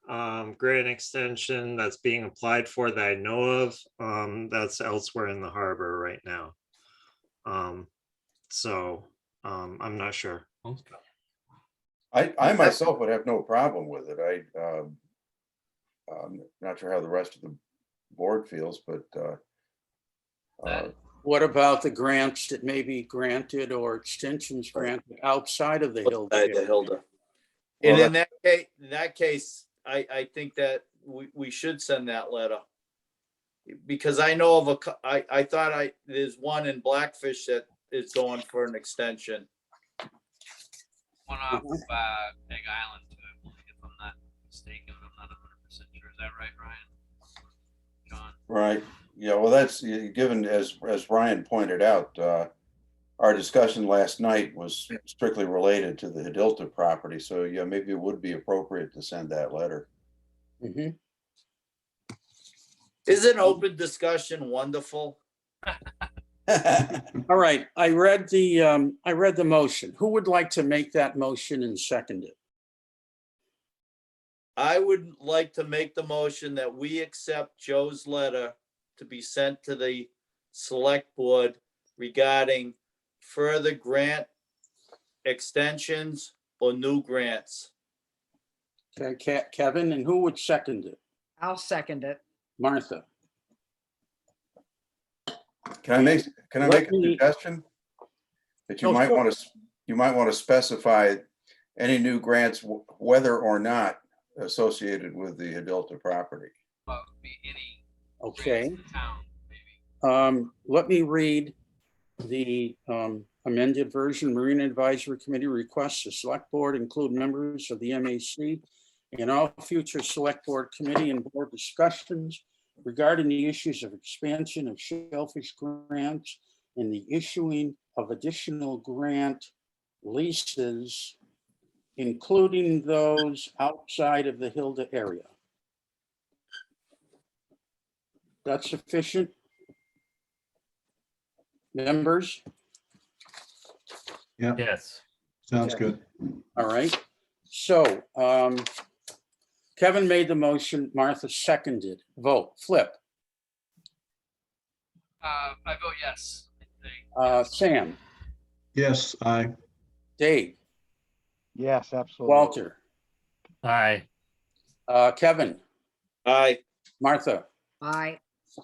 grant extension that's being applied for that I know of. That's elsewhere in the harbor right now. So I'm not sure. I myself would have no problem with it. I'm not sure how the rest of the board feels, but What about the grants that may be granted or extensions granted outside of the Hilda? Outside the area? Hilda. Well, And in that case, I think that we should send that letter. Because I know of I thought there's one in Blackfish that is going for an extension. One off Peg Island too, I believe, if I'm not mistaken. I'm not 100% sure. Is that right, Ryan? John? right. Yeah, well, that's given as Ryan pointed out, our discussion last night was strictly related to the Hidilta property. So yeah, maybe it would be appropriate to send that letter. Mhm. Isn't open discussion wonderful? All right, I read the motion. Who would like to make that motion and second it? I would like to make the motion that we accept Joe's letter to be sent to the select board regarding further grant extensions or new grants. Okay, Kevin, and who would second it? I'll second it. Martha. Can I make Let a me- suggestion? That you Oh, might sure. want to specify any new grants, whether or not associated with the Hidilta property. Well, it would be any Okay. grants in town, maybe. Let me read the amended version. Marina Advisory Committee requests the select board include members of the MAC in all future select board committee and board discussions regarding the issues of expansion of shellfish grants and the issuing of additional grant leases, including those outside of the Hilda area. That's sufficient? Members? Yeah, Yes. sounds Okay. good. All right. So Kevin made the motion, Martha seconded. Vote, Flip, I vote yes. Sam, Yes, aye. Dave, Yes, absolutely. Walter, Aye. Kevin, Aye. Martha, I,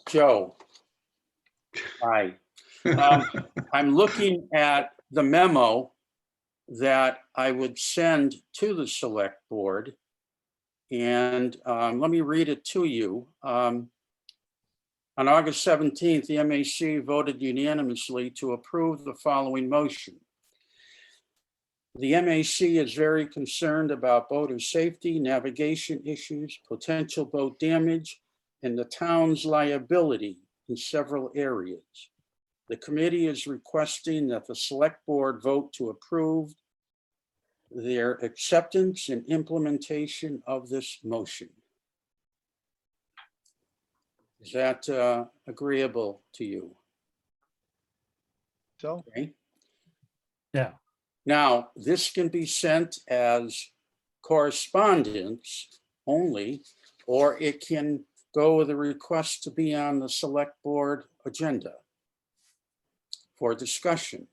Joe. Aye. I'm looking at the memo that I would send to the select board. And let me read it to you. On August 17th, the MAC voted unanimously to approve the following motion. The MAC is very concerned about boater safety, navigation issues, potential boat damage, and the town's liability in several areas. The committee is requesting that the select board vote to approve their acceptance and implementation of this motion. Is that agreeable to you? So, Okay. Yeah. Now, this can be sent as correspondence only, or it can go with a request to be on the select board agenda for discussion.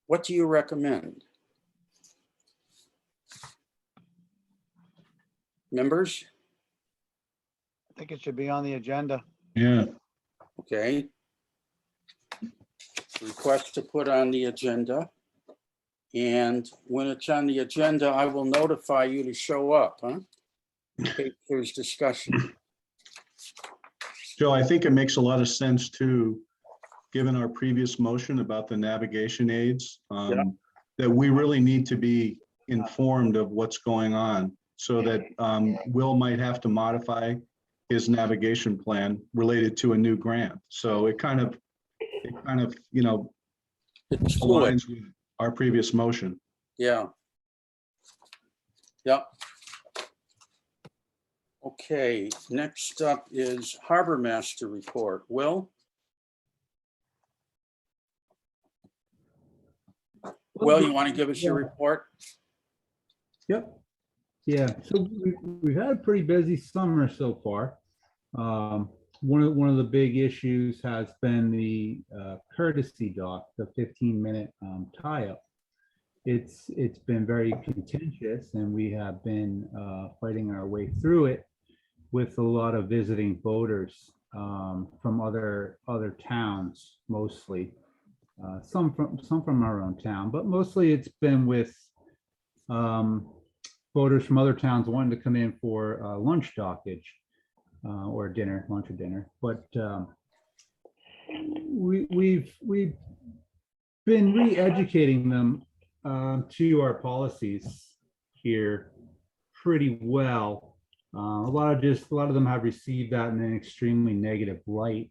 What do you recommend? Members? I think it should be on the agenda. Yeah, Okay. Request to put on the agenda. And when it's on the agenda, I will notify you to show up, huh? Okay, there's discussion. Joe, I think it makes a lot of sense too, given our previous motion about the navigation aids, that we really need to be informed of what's going on so that Will might have to modify his navigation plan related to a new grant. So it kind of, you know, It's fluid. aligns with our previous motion. Yeah. Yep. Okay, next up is Harbor Master report. Will? Will, you want to give us your report? Yep. Yeah, so we've had a pretty busy summer so far. One of the big issues has been the courtesy dock, the 15-minute tie-up. It's been very contentious, and we have been fighting our way through it with a lot of visiting boaters from other towns, mostly. Some from our own town, but mostly it's been with boaters from other towns wanting to come in for lunch dockage or dinner, lunch or dinner. But we've been re-educating them to our policies here pretty well. A lot of them have received that in an extremely negative light.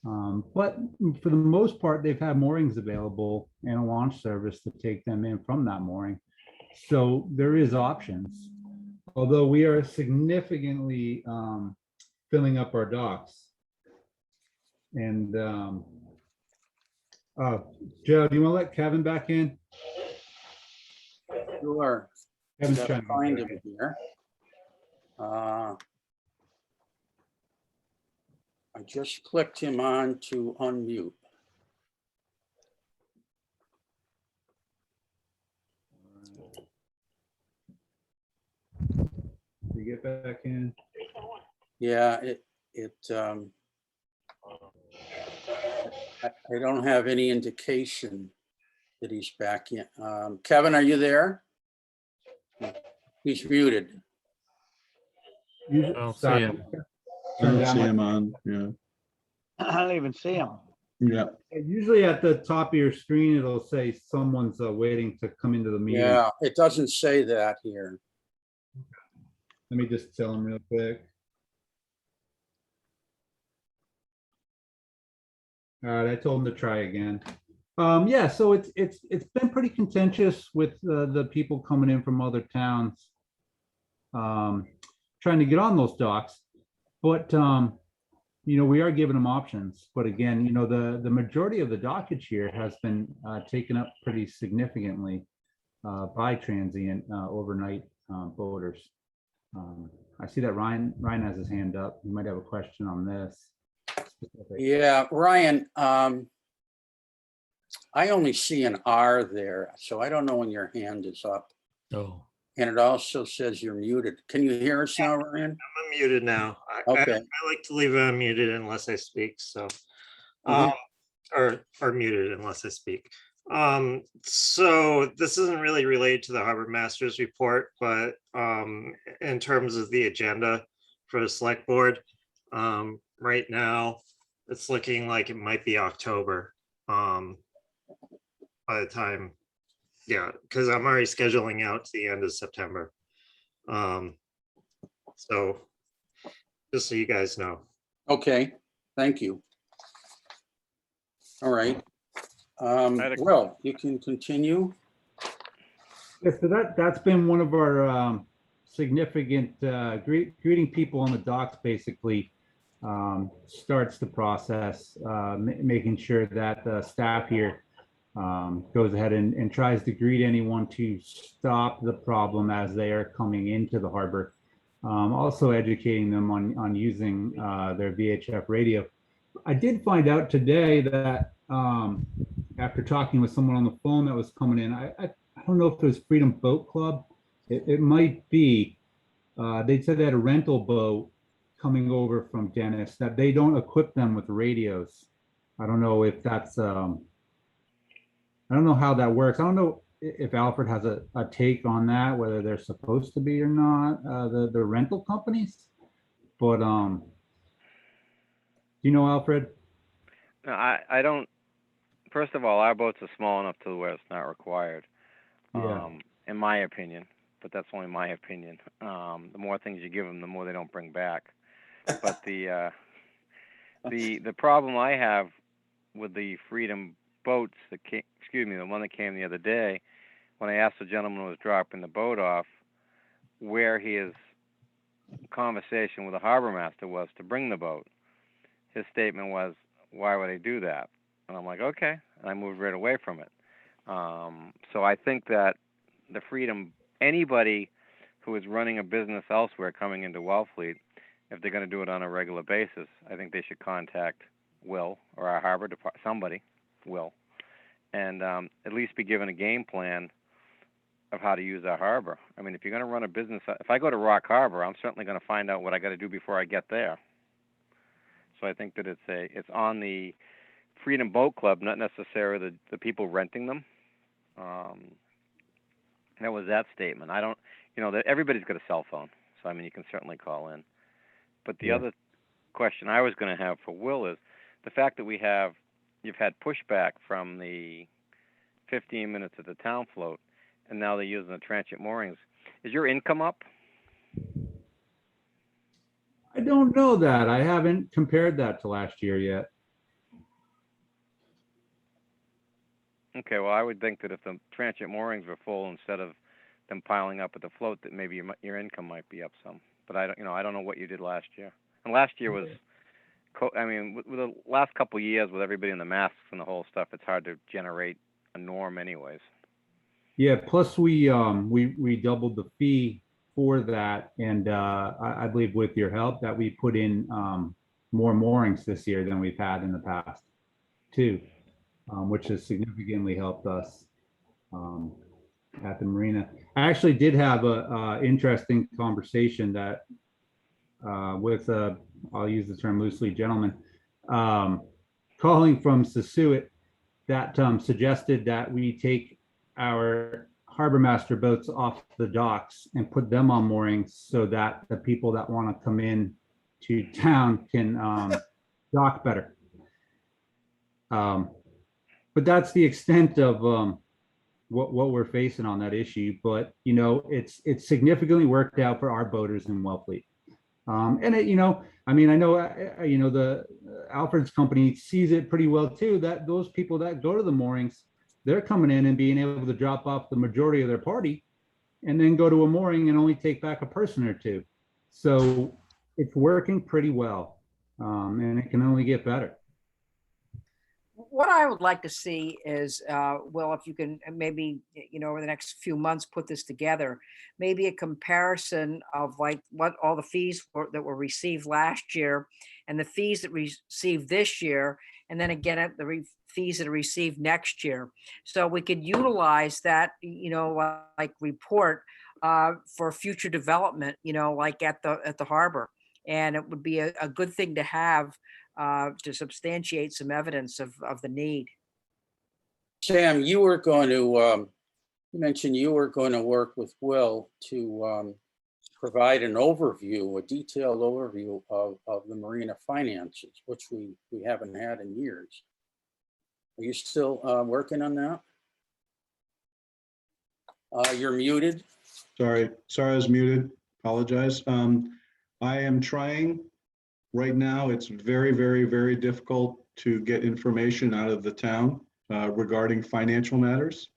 But for the most part, they've had moorings available and a launch service to take them in from that mooring. So there is options, although we are significantly filling up our docks. And Joe, do you want to let Kevin back in? Sure. Kevin's Gotta trying to find get him back in. here. I just clicked him on to unmute. You get back in. Yeah, I don't have any indication that he's back in. Kevin, are you there? He's muted. Usually- I don't see sorry. him. I Turn don't down see my- him on, yeah, I don't even see him. yeah. Usually at the top of your screen, it'll say someone's waiting to come into the meeting. Yeah, it doesn't say that here. Let me just tell him real quick. All right, I told him to try again. Yeah, so it's been pretty contentious with the people coming in from other towns, trying to get on those docks. But we are giving them options. But again, the majority of the dockage here has been taken up pretty significantly by transient overnight boaters. I see that Ryan has his hand up. He might have a question on this. specific. Yeah, Ryan, I only see an R there, so I don't know when your hand is up. Oh, And it also says you're muted. Can you hear us now, Ryan? I'm muted now. Okay. I like to leave it unmuted unless I speak, so. Mhm. Or muted unless I speak. So this isn't really related to the harbor master's report, but in terms of the agenda for the select board, right now, it's looking like it might be October by the time, yeah, because I'm already scheduling out to the end of September. So just so you guys know. Okay, thank you. All right. had a- Well, you can continue. Yeah, so that's been one of our significant greeting people on the docks, basically starts the process, making sure that the staff here goes ahead and tries to greet anyone to stop the problem as they are coming into the harbor. Also educating them on using their VHF radio. I did find out today that after talking with someone on the phone that was coming in, I don't know if it was Freedom Boat Club. It might be. They said they had a rental boat coming over from Dennis, that they don't equip them with radios. I don't know if that's, I don't know how that works. I don't know if Alfred has a take on that, whether they're supposed to be or not, the rental companies. But, you know, Alfred? No, I don't. First of all, our boats are small enough to where it's not required. Yeah. In my opinion, but that's only my opinion. The more things you give them, the more they don't bring back. But the problem I have with the Freedom boats that came, the one that came the other day, when I asked the gentleman who was dropping the boat off where his conversation with the harbor master was to bring the boat, his statement was, "Why would I do that?" And I'm like, okay. And I moved right away from it. So I think that the Freedom, anybody who is running a business elsewhere coming into Wellfleet, if they're going to do it on a regular basis, I think they should contact Will or our harbor department, somebody, Will, and at least be given a game plan of how to use our harbor. I mean, if you're going to run a business, if I go to Rock Harbor, I'm certainly going to find out what I got to do before I get there. So I think that it's on the Freedom Boat Club, not necessarily the people renting them. That was that statement. I don't, that everybody's got a cell phone, so I mean, you can certainly call in. But the other question I was going to have for Will is the fact that you've had pushback from the 15 minutes at the town float, and now they're using the transient moorings. Is your income up? I don't know that. I haven't compared that to last year yet. Okay, well, I would think that if the transient moorings were full instead of them piling up at the float, that maybe your income might be up some. But I don't know what you did last year. And last year was, I mean, with the last couple of years with everybody in the masks and the whole stuff, it's hard to generate a norm, anyways. Yeah. Plus, we doubled the fee for that, and I believe with your help that we put in more moorings this year than we've had in the past, too. Which has significantly helped us at the marina. I actually did have a interesting conversation that with I'll use the term loosely, gentleman, calling from Sassuit that suggested that we take our harbor master boats off the docks and put them on moorings so that the people that want to come in to town can dock better. But that's the extent of what we're facing on that issue. But it's significantly worked out for our boaters in Wellfleet. And I mean, I know the Alfred's company sees it pretty well too. That those people that go to the moorings, they're coming in and being able to drop off the majority of their party, and then go to a mooring and only take back a person or two. So it's working pretty well, and it can only get better. what I would like to see is, well, if you can maybe, over the next few months, put this together, maybe a comparison of like what all the fees that were received last year and the fees that received this year, and then again, at the fees that are received next year. So we could utilize that, like report for future development, like at the harbor. And it would be a good thing to have to substantiate some evidence of the need. Sam, you were going to, you mentioned you were going to work with Will to provide an overview, a detailed overview of the marina finances, which we haven't had in years. Are you still working on that? You're muted. Sorry, I was muted. Apologize. I am trying. Right now, it's very, very, very difficult to get information out of the town regarding financial matters.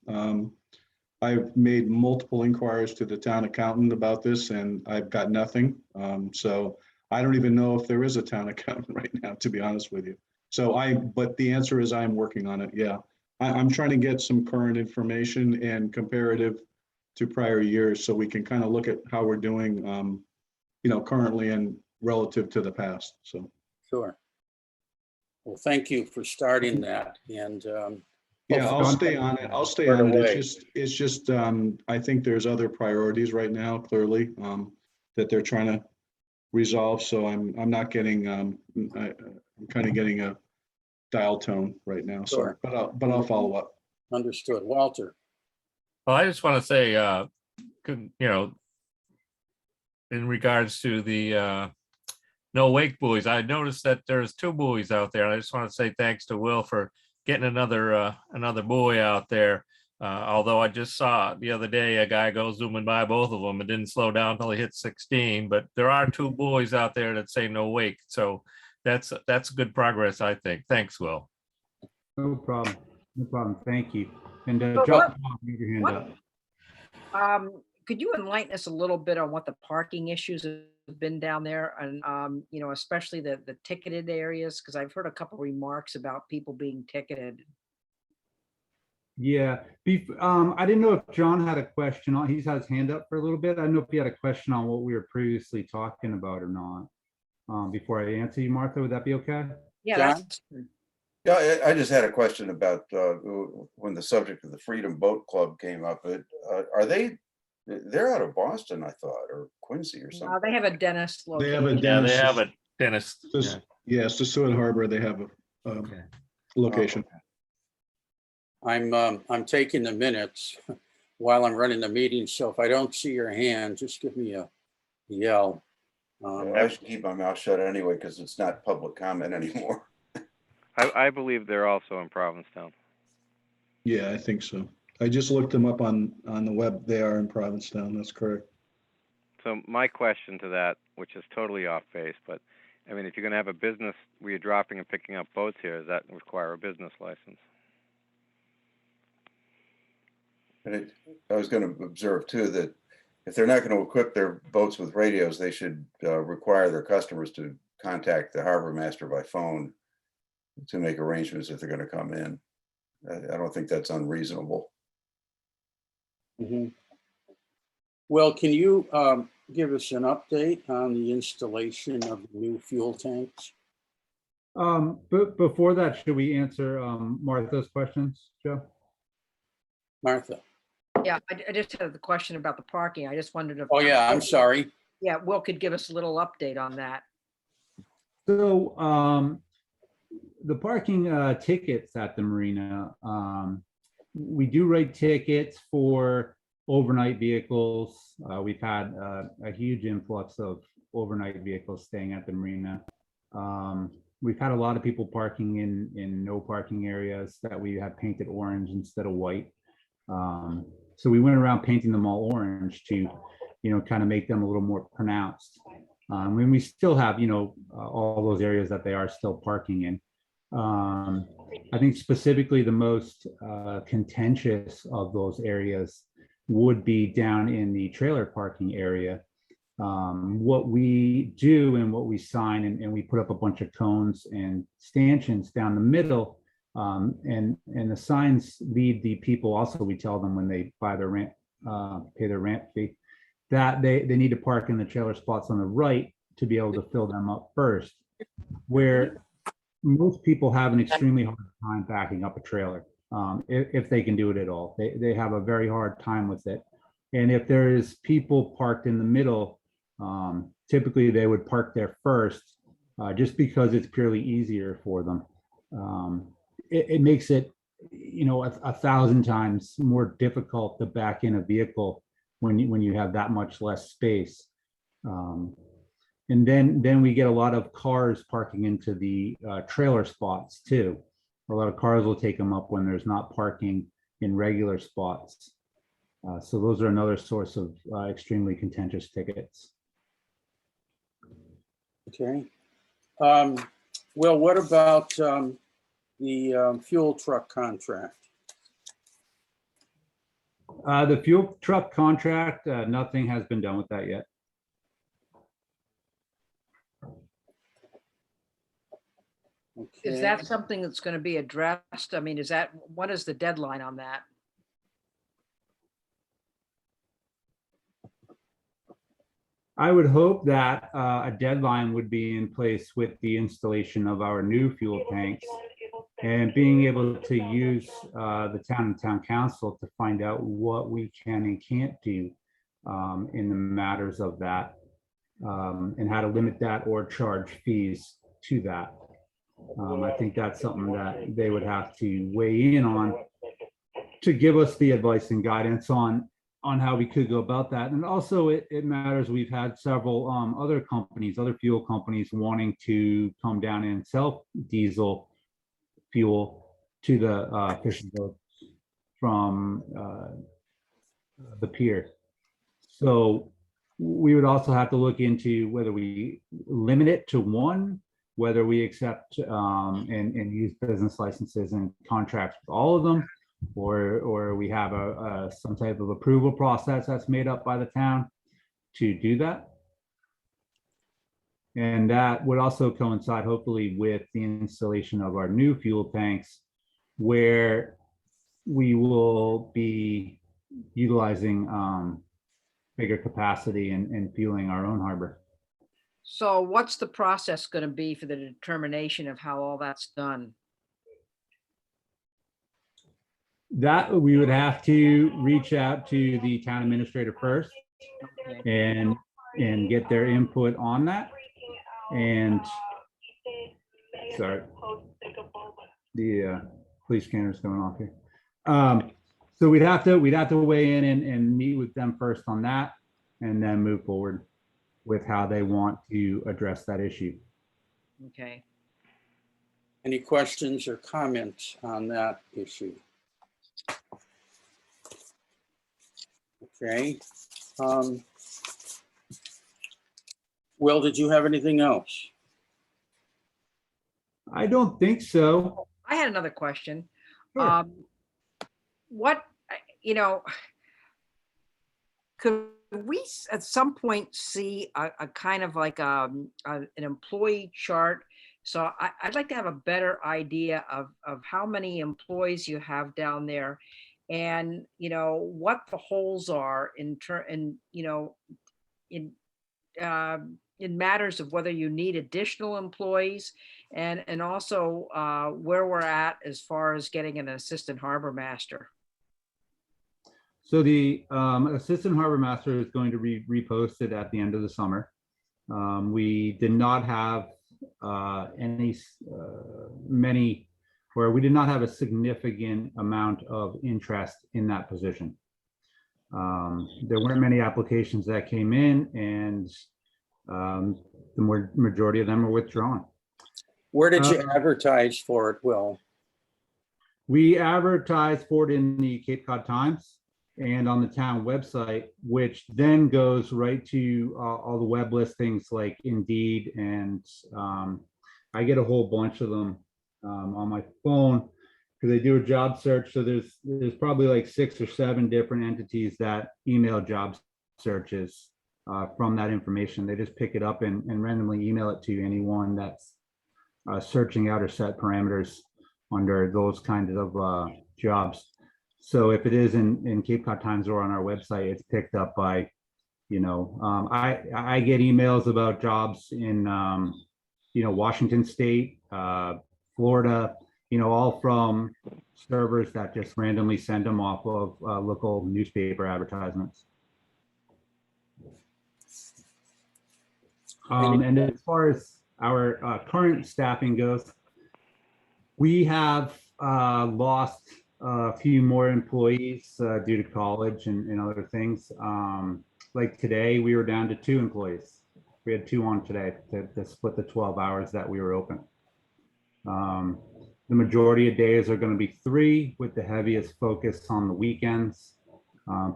I've made multiple inquiries to the town accountant about this and I've got nothing. So I don't even know if there is a town accountant right now, to be honest with you. But the answer is I'm working on it. Yeah. I'm trying to get some current information and comparative to prior years so we can kind of look at how we're doing, currently and relative to the past. So. Sure. Well, thank you for starting that. And yeah, I'll stay on it. It's just, I think there's other priorities right now, clearly, that they're trying to resolve. So I'm not getting, I'm kind of getting a dial tone right now. Sure. So, but I'll follow up. Understood. Walter. Well, I just want to say, in regards to the no wake buoys, I noticed that there's 2 buoys out there. I just want to say thanks to Will for getting another buoy out there. Although I just saw the other day a guy go zooming by both of them and didn't slow down until he hit 16. But there are 2 buoys out there that say no wake, so that's good progress, I think. Thanks, Will. No problem. No problem. Thank you. And But John, leave your hand up. Could you enlighten us a little bit on what the parking issues have been down there, and especially the ticketed areas? Because I've heard a couple remarks about people being ticketed. Yeah, I didn't know if John had a question on. He's had his hand up for a little bit. I don't know if he had a question on what we were previously talking about or not. Before I answer you, Martha, would that be okay? Yeah, Yeah, I just had a question about when the subject of the Freedom Boat Club came up. They're out of Boston, I thought, or Quincy or something. they have a dentist They have a location. Yeah, they dentist. have a dentist. Yeah. Yes, the Seward Harbor, they have a location. I'm taking the minutes while I'm running the meeting. So if I don't see your hand, just give me a yell. I should keep my mouth shut anyway because it's not public comment anymore. I believe they're also in Provincetown. Yeah, I think so. I just looked them up on the web. They are in Provincetown. That's correct. So my question to that, which is totally off base, but I mean, if you're going to have a business where you're dropping and picking up boats here, does that require a business license? And I was going to observe too that if they're not going to equip their boats with radios, they should require their customers to contact the harbor master by phone to make arrangements if they're going to come in. I don't think that's unreasonable. Mm-hmm. Well, can you give us an update on the installation of the new fuel tanks? But before that, should we answer Martha's questions, Joe? Martha. Yeah, I just had the question about the parking. I just wondered if. Oh, yeah, I'm sorry. Yeah, Will could give us a little update on that. So the parking tickets at the marina, we do write tickets for overnight vehicles. We've had a huge influx of overnight vehicles staying at the marina. We've had a lot of people parking in no parking areas that we have painted orange instead of white. So we went around painting them all orange to, kind of make them a little more pronounced. And we still have, all those areas that they are still parking in. I think specifically the most contentious of those areas would be down in the trailer parking area. What we do and what we sign, and we put up a bunch of cones and stanchions down the middle And the signs lead the people, also we tell them when they buy their rent, pay their rent fee, that they need to park in the trailer spots on the right to be able to fill them up first, where most people have an extremely hard time backing up a trailer, if they can do it at all. They have a very hard time with it. And if there is people parked in the middle, typically they would park there first, just because it's purely easier for them. It makes it, you know, 1,000 times more difficult to back in a vehicle when you have that much less space. And then we get a lot of cars parking into the trailer spots too. A lot of cars will take them up when there's not parking in regular spots. So those are another source of extremely contentious tickets. Okay. Well, what about the fuel truck contract? The fuel truck contract, nothing has been done with that yet. Is Okay. that something that's going to be addressed? I mean, what is the deadline on that? I would hope that a deadline would be in place with the installation of our new fuel tanks and being able to use the town and town council to find out what we can and can't do in the matters of that, and how to limit that or charge fees to that. I think that's something that they would have to weigh in on to give us the advice and guidance on how we could go about that. And also it matters, we've had several other companies, other fuel companies wanting to come down and sell diesel fuel to the fishing boats from the pier. So we would also have to look into whether we limit it to one, whether we accept and use business licenses and contracts with all of them, or we have some type of approval process that's made up by the town to do that. And that would also coincide hopefully with the installation of our new fuel tanks, where we will be utilizing bigger capacity and fueling our own harbor. So what's the process going to be for the determination of how all that's done? That we would have to reach out to the town administrator first Okay. and get their input on that. And sorry, the police camera's going off here. So we'd have to weigh in and meet with them first on that, and then move forward with how they want to address that issue. Okay. Any questions or comments on that issue? Okay. Will, did you have anything else? I don't think so. I had another question. Sure. What, could we at some point see a kind of like an employee chart? So I'd like to have a better idea of how many employees you have down there, and what the holes are in matters of whether you need additional employees, and also where we're at as far as getting an assistant harbor master. So the assistant harbor master is going to be reposted at the end of the summer. We did not have we did not have a significant amount of interest in that position. There weren't many applications that came in, and the majority of them are withdrawn. Where did you advertise for it, Will? We advertised for it in the Cape Cod Times and on the town website, which then goes right to all the web listings like Indeed, and I get a whole bunch of them on my phone because they do a job search. So there's probably like 6 or 7 different entities that email job searches from that information. They just pick it up and randomly email it to anyone that's searching out or set parameters under those kinds of jobs. So if it is in Cape Cod Times or on our website, it's picked up by, I get emails about jobs in, Washington State, Florida, all from servers that just randomly send them off of local newspaper advertisements. And as far as our current staffing goes, we have lost a few more employees due to college and other things. Like today, we were down to 2 employees. We had 2 on today to split the 12 hours that we were open. The majority of days are going to be 3, with the heaviest focus on the weekends,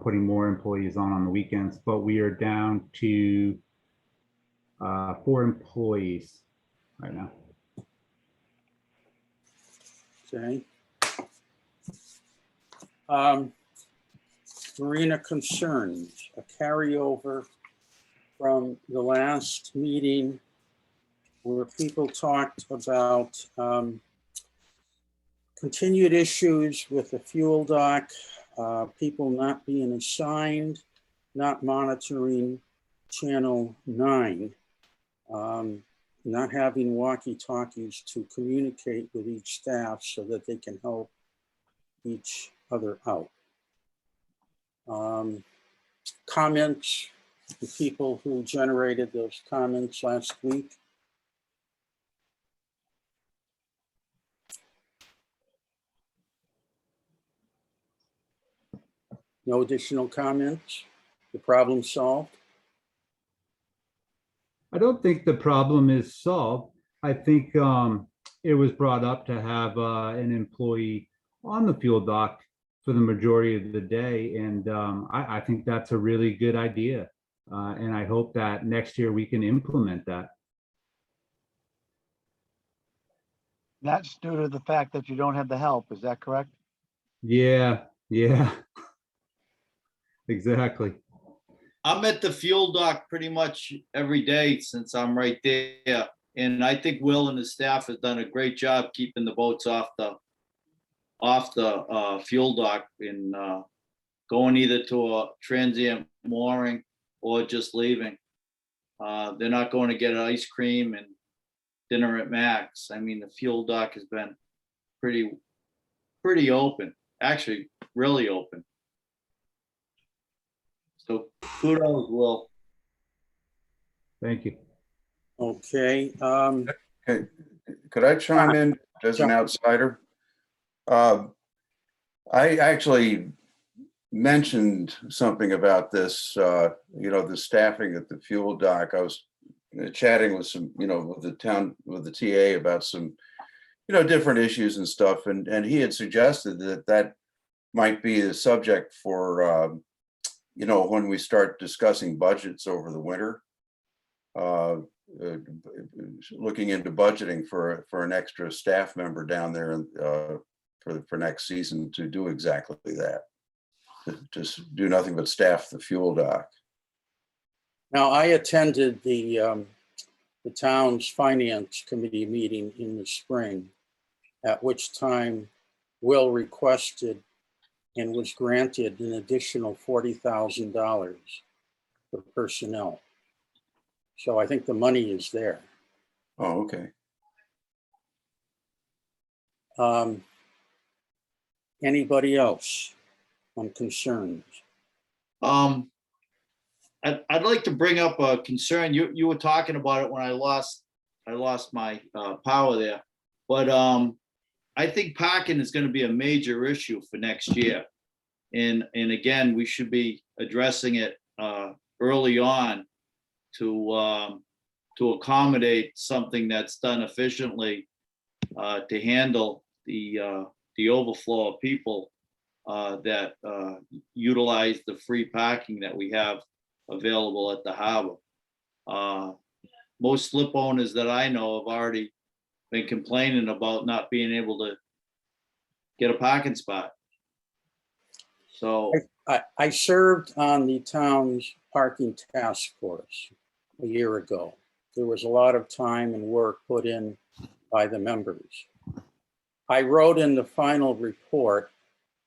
putting more employees on the weekends, but we are down to 4 employees right now. Okay. Marina Concerns, a carryover from the last meeting where people talked about continued issues with the fuel dock, people not being assigned, not monitoring channel 9, not having walkie-talkies to communicate with each staff so that they can help each other out. Comments, the people who generated those comments last week. No additional comments? The problem solved? I don't think the problem is solved. I think it was brought up to have an employee on the fuel dock for the majority of the day. And I think that's a really good idea. And I hope that next year we can implement that. That's due to the fact that you don't have the help. Is that correct? Yeah. Exactly. I'm at the fuel dock pretty much every day since I'm right there. And I think Will and his staff has done a great job keeping the boats off the fuel dock and going either to a transient mooring or just leaving. They're not going to get ice cream and dinner at Max. I mean, the fuel dock has been pretty open, actually really open. So kudos, Will. Thank you. Okay. Hey, could I chime in as an outsider? I actually mentioned something about this, the staffing at the fuel dock. I was chatting with some, with the TA about some, different issues and stuff. And he had suggested that might be the subject for, when we start discussing budgets over the winter, looking into budgeting for an extra staff member down there for next season to do exactly that. Just do nothing but staff the fuel dock. Now, I attended the town's finance committee meeting in the spring, at which time Will requested and was granted an additional $40,000 for personnel. So I think the money is there. Oh, okay. Anybody else on concerns? I'd like to bring up a concern. You were talking about it when I lost my power there, but I think parking is going to be a major issue for next year, and again, we should be addressing it early on to accommodate something that's done efficiently to handle the overflow of people that utilize the free parking that we have available at the harbor. Most slip owners that I know have already been complaining about not being able to get a parking spot. So I served on the town's parking task force a year ago. There was a lot of time and work put in by the members. I wrote in the final report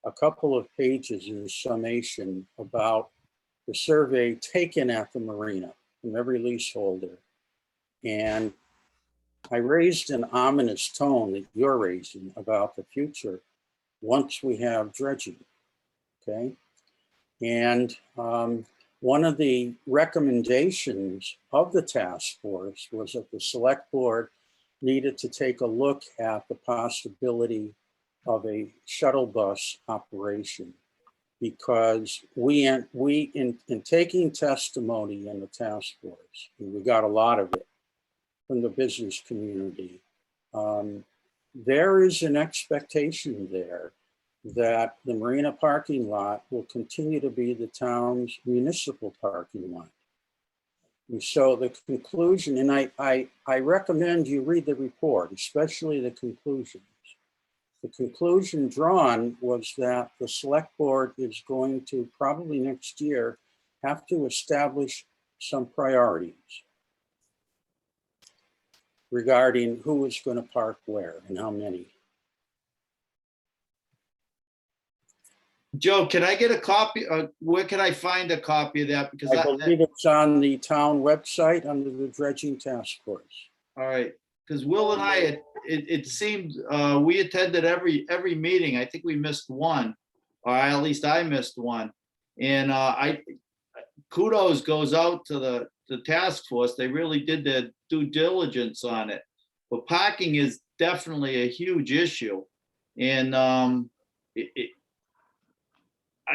a couple of pages in summation about the survey taken at the marina from every leaseholder. And I raised an ominous tone that you're raising about the future once we have dredging, okay? And one of the recommendations of the task force was that the select board needed to take a look at the possibility of a shuttle bus operation, because in taking testimony in the task force, and we got a lot of it from the business community, there is an expectation there that the marina parking lot will continue to be the town's municipal parking lot. And so the conclusion, and I recommend you read the report, especially the conclusions. The conclusion drawn was that the select board is going to probably next year have to establish some priorities regarding who is going to park where and how many. Joe, can I get a copy? Where can I find a copy of that? Because I believe it's on the town website under the dredging task force. all right, because Will and I, it seemed we attended every meeting. I think we missed one, or at least I missed one. And kudos goes out to the task force. They really did their due diligence on it. But parking is definitely a huge issue. And I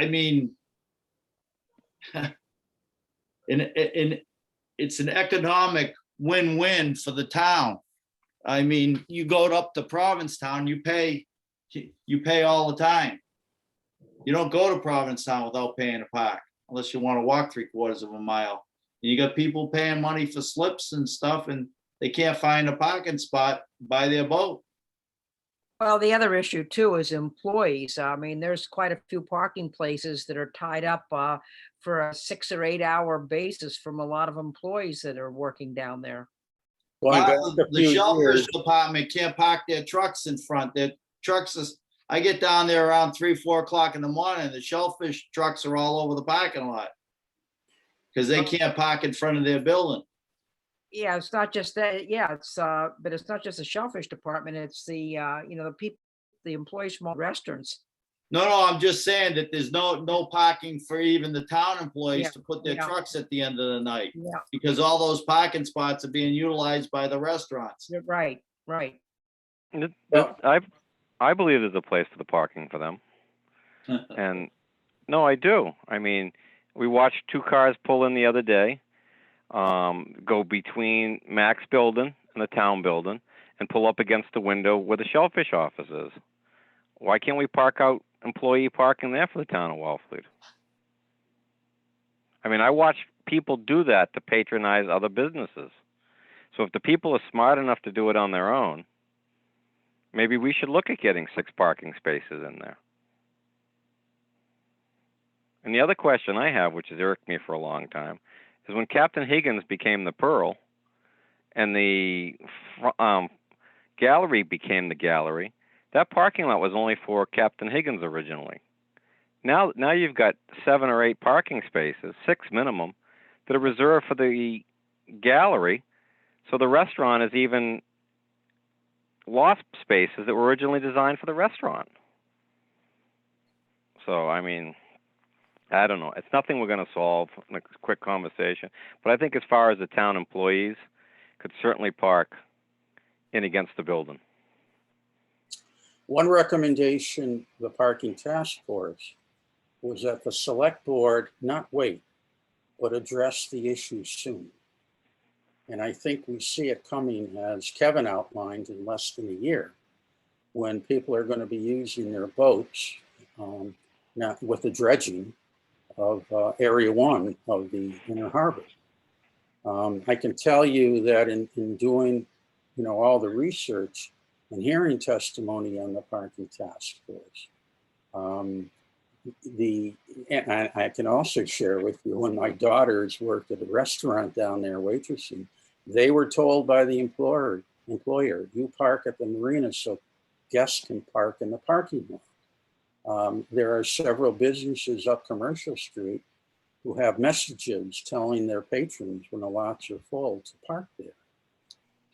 mean, and it's an economic win-win for the town. I mean, you go up to Provincetown, you pay all the time. You don't go to Provincetown without paying a park, unless you want to walk 3/4 of a mile. And you got people paying money for slips and stuff, and they can't find a parking spot by their boat. Well, the other issue too is employees. I mean, there's quite a few parking places that are tied up for a 6 or 8 hour basis from a lot of employees that are working down there. Going back a The few shellfish years, department can't park their trucks in front. Their trucks is, I get down there around 3-4 o'clock in the morning, the shellfish trucks are all over the parking lot. Because they can't park in front of their building. Yeah, it's not just that. Yeah, but it's not just the shellfish department. It's the the people, the employees from all restaurants. No, I'm just saying that there's no parking for even the town employees Yeah, to put their yeah. trucks at the end of the night. Yeah, Because all those parking spots are being utilized by the restaurants. you're right. Right. I believe there's a place for the parking for them. And no, I do. I mean, we watched 2 cars pull in the other day, go between Mac's building and the town building and pull up against the window where the shellfish office is. Why can't we park out employee parking there for the town of Wellfleet? I mean, I watch people do that to patronize other businesses. So if the people are smart enough to do it on their own, maybe we should look at getting 6 parking spaces in there. And the other question I have, which has irked me for a long time, is when Captain Higgins became the Pearl and the gallery became the gallery, that parking lot was only for Captain Higgins originally. Now you've got 7 or 8 parking spaces, 6 minimum, that are reserved for the gallery. So the restaurant is even lost spaces that were originally designed for the restaurant. So, I mean, I don't know. It's nothing we're going to solve in a quick conversation. But I think as far as the town employees could certainly park in against the building. one recommendation of the parking task force was that the select board not wait, but address the issue soon. And I think we see it coming, as Kevin outlined, in less than a year, when people are going to be using their boats, now with the dredging of Area 1 of the Inner Harbor. I can tell you that in doing, all the research and hearing testimony on the parking task force, and I can also share with you, when my daughters worked at a restaurant down there waitressing, they were told by the employer, you park at the marina so guests can park in the parking lot. There are several businesses up Commercial Street who have messages telling their patrons when the lots are full to park there.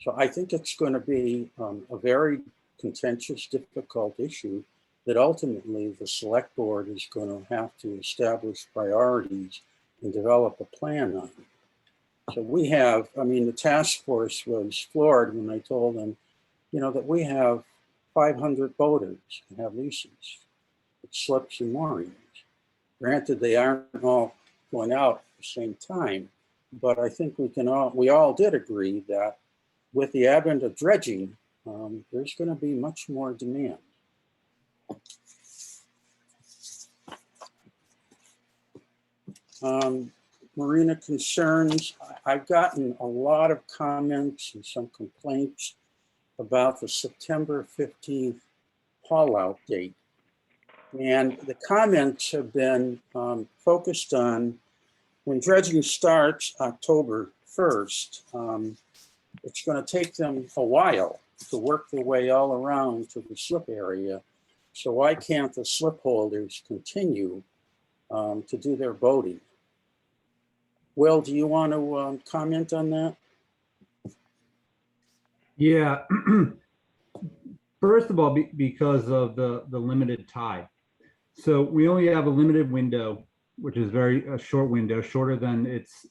So I think it's going to be a very contentious, difficult issue that ultimately the select board is going to have to establish priorities and develop a plan on. So we have, I mean, the task force was floored when I told them, you know, that we have 500 boaters who have leases with slips and moorings. Granted, they aren't all going out at the same time, but I think we all did agree that with the advent of dredging, there's going to be much more demand. Marina Concerns, I've gotten a lot of comments and some complaints about the September 15th haul out date. And the comments have been focused on when dredging starts October 1st, it's going to take them a while to work their way all around to the slip area. So why can't the slip holders continue to do their boating? Will, do you want to comment on that? Yeah. First of all, because of the limited tide. So we only have a limited window, which is a short window, shorter than it's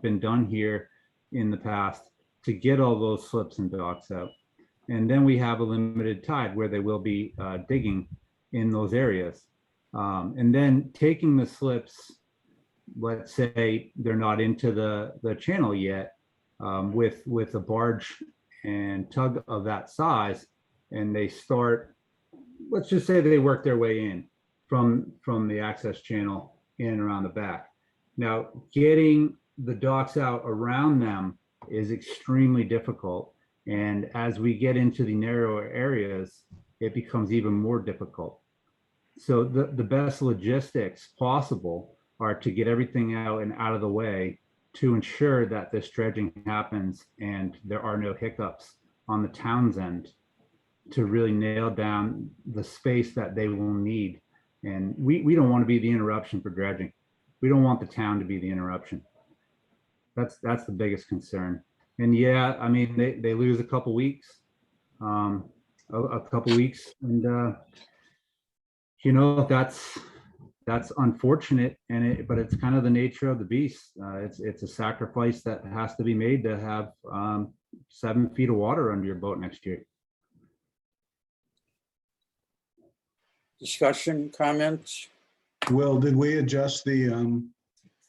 been done here in the past, to get all those slips and docks out. And then we have a limited tide where they will be digging in those areas. And then taking the slips, let's say they're not into the channel yet, with a barge and tug of that size, and they start, let's just say they work their way in from the access channel in and around the back. Now, getting the docks out around them is extremely difficult. And as we get into the narrower areas, it becomes even more difficult. So the best logistics possible are to get everything out and out of the way to ensure that this dredging happens and there are no hiccups on the town's end to really nail down the space that they will need. And we don't want to be the interruption for dredging. We don't want the town to be the interruption. That's the biggest concern. And yeah, I mean, they lose a couple weeks, and you know, that's unfortunate, but it's kind of the nature of the beast. It's a sacrifice that has to be made to have 7 feet of water under your boat next year. Discussion, comments? Will, did we adjust the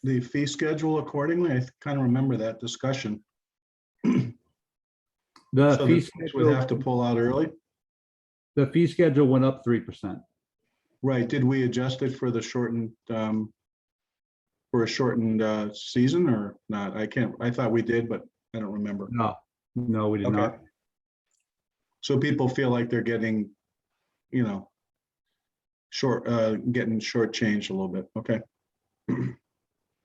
fee schedule accordingly? I kind of remember that discussion. The So fee the would schedule, have to pull out early? the fee schedule went up 3%. Right, did we adjust it for the shortened, for a shortened season or not? I thought we did, but I don't remember. No, we did Okay. not. So people feel like they're getting, you know, getting shortchanged a little bit, okay?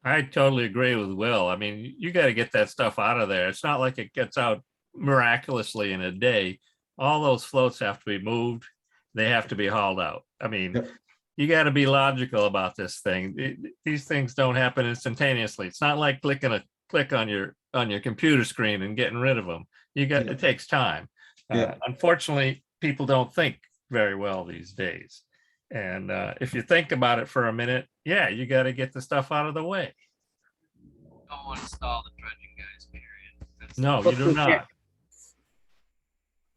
I totally agree with Will. I mean, you got to get that stuff out of there. It's not like it gets out miraculously in a day. All those floats have to be moved. They have to be hauled out. I mean, Yep. You got to be logical about this thing. These things don't happen instantaneously. It's not like clicking a click on your computer screen and getting rid of them. It takes time. Yeah. Unfortunately, people don't think very well these days. And if you think about it for a minute, yeah, you got to get the stuff out of the way. Don't install the dredging guys, period. That's No, you do not.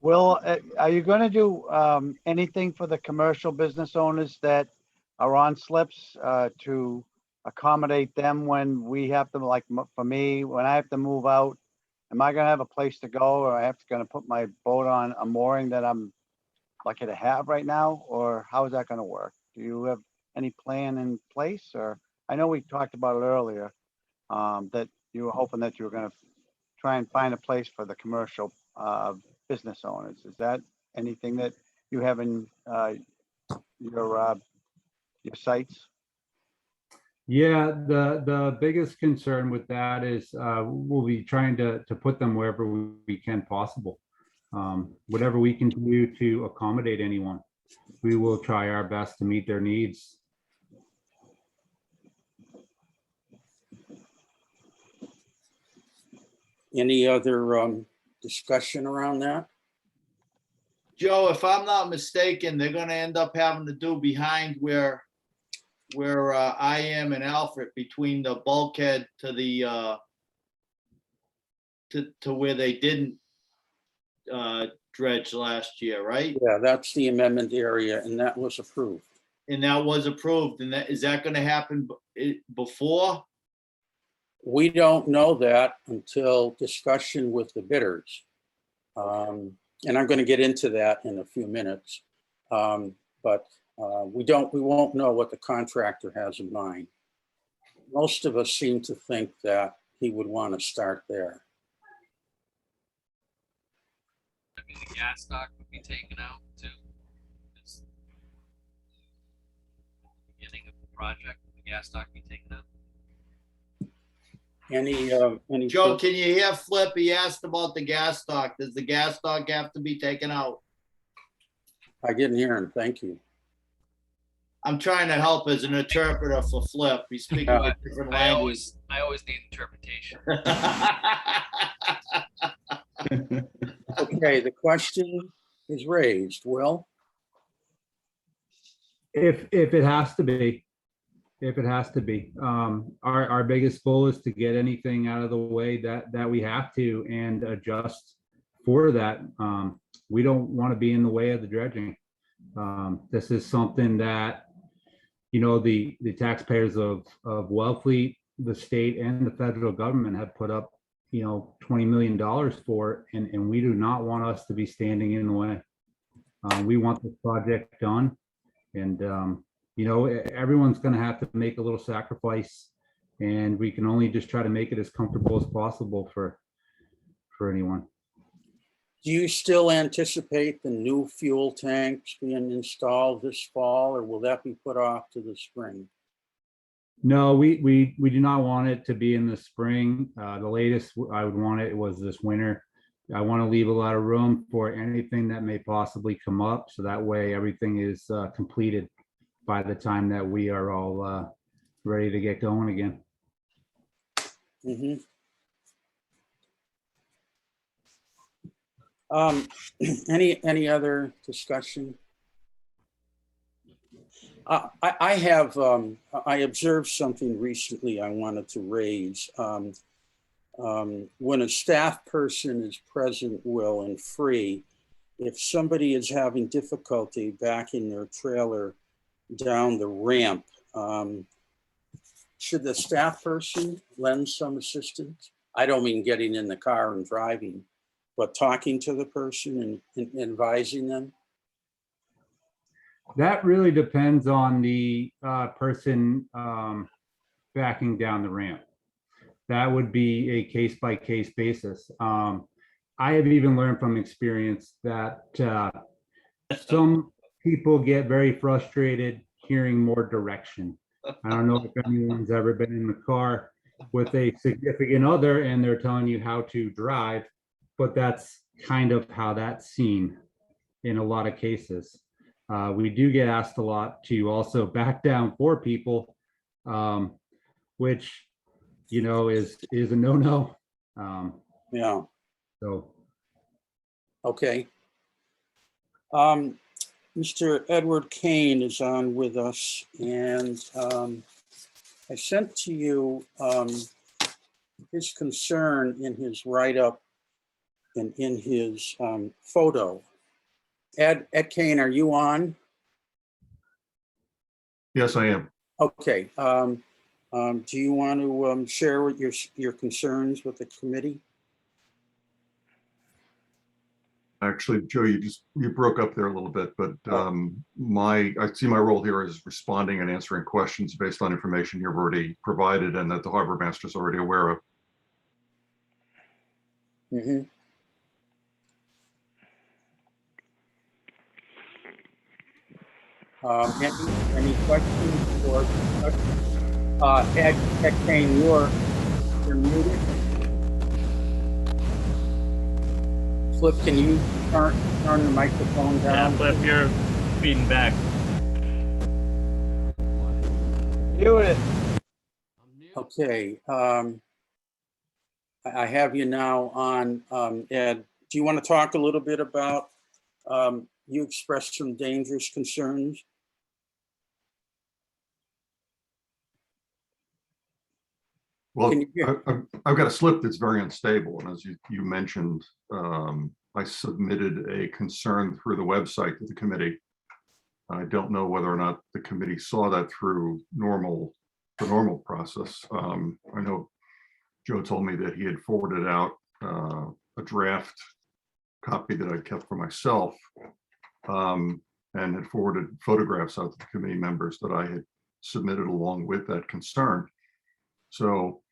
Will, are you going to do anything for the commercial business owners that are on slips to accommodate them when we have to, like for me, when I have to move out? Am I going to have a place to go, or I have to put my boat on a mooring that I'm lucky to have right now, or how is that going to work? Do you have any plan in place? Or I know we talked about it earlier, that you were hoping that you were going to try and find a place for the commercial business owners. Is that anything that you have in your sites? Yeah, the biggest concern with that is we'll be trying to put them wherever we can possible. Whatever we can do to accommodate anyone, we will try our best to meet their needs. Any other discussion around that? Joe, if I'm not mistaken, they're gonna end up having to do behind where I am and Alfred, between the bulkhead to the to where they didn't dredge last year, right? Yeah, that's the amendment area, and that was approved. And that was approved, and is that gonna happen before? We don't know that until discussion with the bidders. And I'm going to get into that in a few minutes. But we won't know what the contractor has in mind. Most of us seem to think that he would want to start there. I mean, the gas stock would be taken out too. Just beginning of the project, would the gas stock be taken out? Any Joe, can you hear Flip? He asked about the gas stock. Does the gas stock have to be taken out? I didn't hear him. Thank you. I'm trying to help as an interpreter for Flip. He's speaking a different I language. always need interpretation. Okay, the question is raised. Will? If it has to be, our biggest goal is to get anything out of the way that we have to and adjust for that. We don't want to be in the way of the dredging. This is something that, you know, the taxpayers of Wellfleet, the state and the federal government have put up, you know, $20 million for, and we do not want us to be standing in the way. We want this project done, and you know, everyone's going to have to make a little sacrifice, and we can only just try to make it as comfortable as possible for anyone. Do you still anticipate the new fuel tanks being installed this fall, or will that be put off to the spring? No, we do not want it to be in the spring. The latest I would want it was this winter. I want to leave a lot of room for anything that may possibly come up, so that way everything is completed by the time that we are all ready to get going again. Mm-hmm. Any other discussion? I observed something recently I wanted to raise. When a staff person is present, Will, and free, if somebody is having difficulty backing their trailer down the ramp, should the staff person lend some assistance? I don't mean getting in the car and driving, but talking to the person and advising them. That really depends on the person backing down the ramp. That would be a case-by-case basis. I have even learned from experience that some people get very frustrated hearing more direction. I don't know if anyone's ever been in the car with a significant other and they're telling you how to drive, but that's kind of how that's seen in a lot of cases. We do get asked a lot to also back down for people, which, you know, is a no-no. Yeah. So. Okay. Mr. Edward Kane is on with us, and I sent to you his concern in his write-up and in his photo. Ed Kane, are you on? Yes, I am. Okay. Do you want to share with your concerns with the committee? Actually, Joe, you broke up there a little bit, but I see my role here is responding and answering questions based on information you've already provided and that the harbor master is already aware of. Mm-hmm. Any questions or Ed Kane, you're muted. Flip, can you turn the microphone Yeah, down? Flip, you're feeding back. Mute it. Okay, I have you now on, Ed. Do you want to talk a little bit about, you expressed some dangerous concerns? Well, Can you hear? I've got a slip that's very unstable, and as you mentioned, I submitted a concern through the website to the committee. I don't know whether or not the committee saw that through the normal process. I know Joe told me that he had forwarded out a draft copy that I kept for myself, and had forwarded photographs out to the committee members that I had submitted along with that concern. So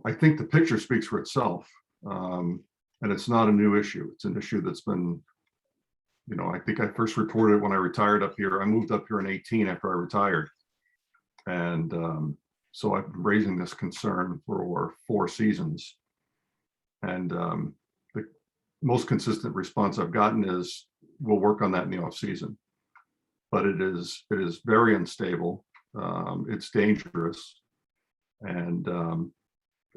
I think the picture speaks for itself, and it's not a new issue. It's an issue that's been, I think I first reported it when I retired up here. I moved up here in 18 after I retired. And so I've been raising this concern for 4 seasons. And the most consistent response I've gotten is, we'll work on that in the off season. But it is very unstable. It's dangerous. And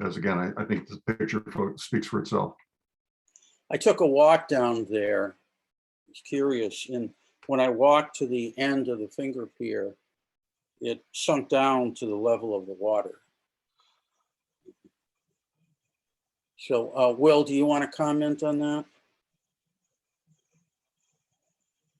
as again, I think the picture speaks for itself. I took a walk down there. I was curious, and when I walked to the end of the finger pier, it sunk down to the level of the water. So, Will, do you want to comment on that?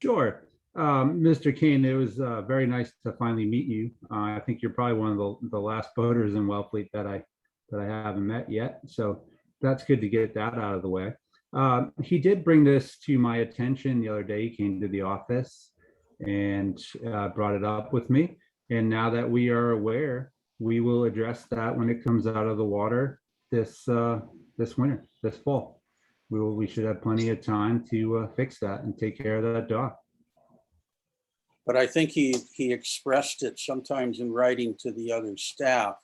Sure. Mr. Kane, it was very nice to finally meet you. I think you're probably one of the last boaters in Wellfleet that I haven't met yet. So that's good to get that out of the way. He did bring this to my attention the other day. He came to the office and brought it up with me. And now that we are aware, we will address that when it comes out of the water this winter, this fall. We should have plenty of time to fix that and take care of that dock. But I think he expressed it sometimes in writing to the other staff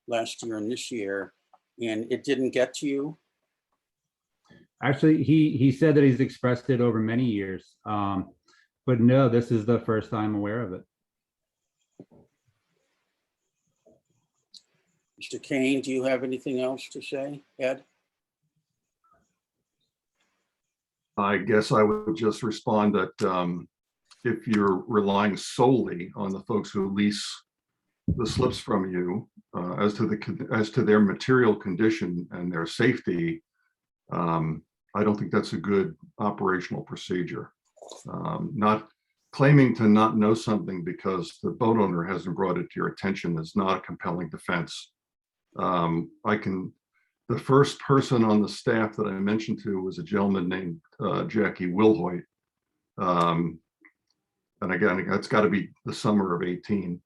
last year and this year, and it didn't get to you. Actually, he said that he's expressed it over many years, but no, this is the first I'm aware of it. Mr. Kane, do you have anything else to say, Ed? I guess I would just respond that if you're relying solely on the folks who lease the slips from you as to their material condition and their safety, I don't think that's a good operational procedure. Not claiming to not know something because the boat owner hasn't brought it to your attention is not a compelling defense. The first person on the staff that I mentioned to was a gentleman named Jackie Wilhoit. And again, that's got to be the summer of 18.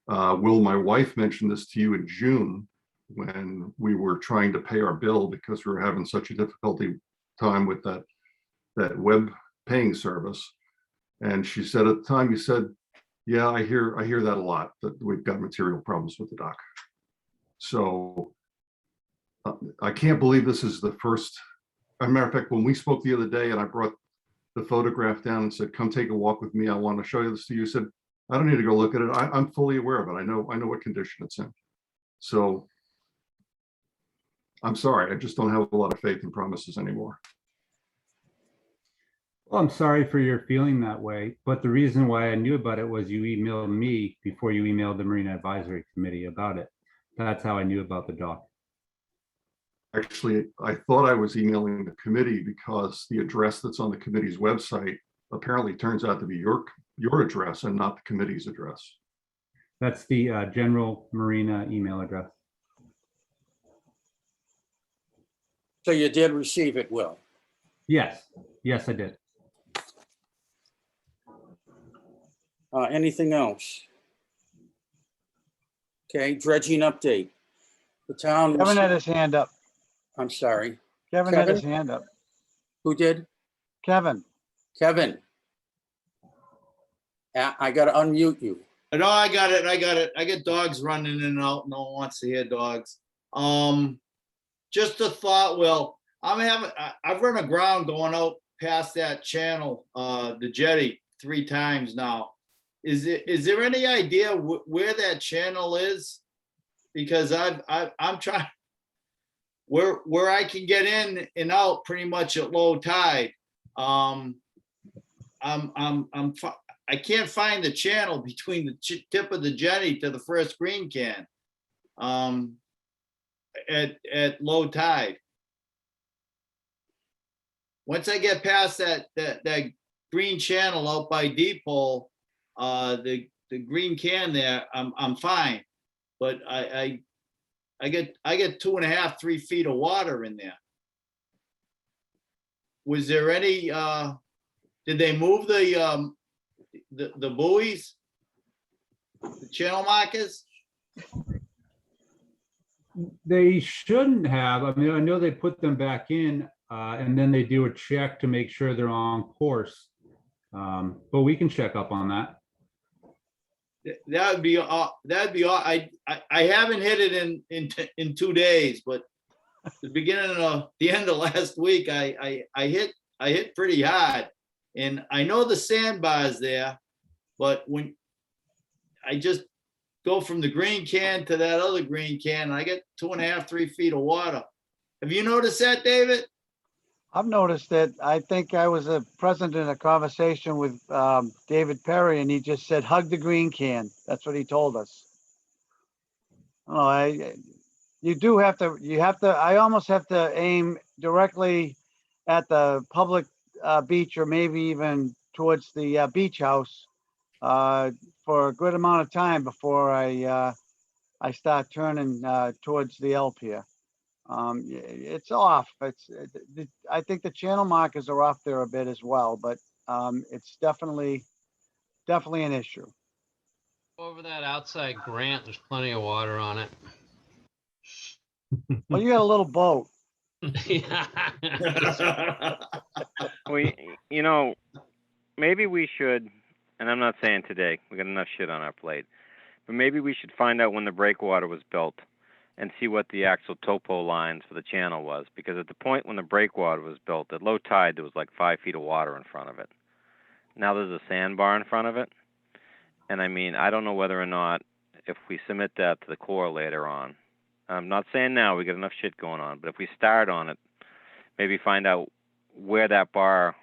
Will, my wife, mentioned this to you in June when we were trying to pay our bill because we were having such a difficulty time with that web paying service. And she said at the time, you said, yeah, I hear that a lot, that we've got material problems with the dock. So I can't believe this is the first. As a matter of fact, when we spoke the other day and I brought the photograph down and said, come take a walk with me, I want to show you this to you, you said, I don't need to go look at it. I'm fully aware of it. I know what condition it's in. So I'm sorry, I just don't have a lot of faith in promises anymore. Well, I'm sorry for your feeling that way, but the reason why I knew about it was you emailed me before you emailed the Marina Advisory Committee about it. That's how I knew about the dock. Actually, I thought I was emailing the committee because the address that's on the committee's website apparently turns out to be your address and not the committee's address. That's the general Marina email address. So you did receive it, Will? Yes, yes, I did. Anything else? Okay, dredging update. The town. Kevin had his hand up. I'm sorry. Kevin had his hand up. Who did? Kevin. Kevin. I got to unmute you. No, I got it. I get dogs running in and out. No one wants to hear dogs. Just a thought, Will. I've run aground going out past that channel, the jetty 3 times now. Is there any idea where that channel is? Because I'm trying, where I can get in and out pretty much at low tide. I can't find the channel between the tip of the jetty to the first green can at low tide. Once I get past that green channel out by Depot, the green can there, I'm fine. But I get 2.5, 3 feet of water in there. Was there any? Did they move the buoys, the channel markers? They shouldn't have. I mean, I know they put them back in and then they do a check to make sure they're on course. But we can check up on that. That'd be all. I haven't hit it in 2 days, but the end of last week, I hit pretty hard, and I know the sandbar's there, but when I just go from the green can to that other green can, I get 2.5, 3 feet of water. Have you noticed that, David? I've noticed that. I think I was present in a conversation with David Perry, and he just said, hug the green can. That's what he told us. Oh, I almost have to aim directly at the public beach, or maybe even towards the beach house for a good amount of time before I start turning towards the L pier. It's off. I think the channel markers are off there a bit as well, but it's definitely an issue. Over that outside grant, there's plenty of water on it. Well, you got a little boat. Yeah. Well, maybe we should, and I'm not saying today, we got enough shit on our plate, but maybe we should find out when the breakwater was built and see what the actual topo lines for the channel was. Because at the point when the breakwater was built, at low tide, there was like 5 feet of water in front of it. Now there's a sandbar in front of it. And I mean, I don't know whether or not, if we submit that to the Corps later on, I'm not saying now, we got enough shit going on, but if we start on it, maybe find out where that bar,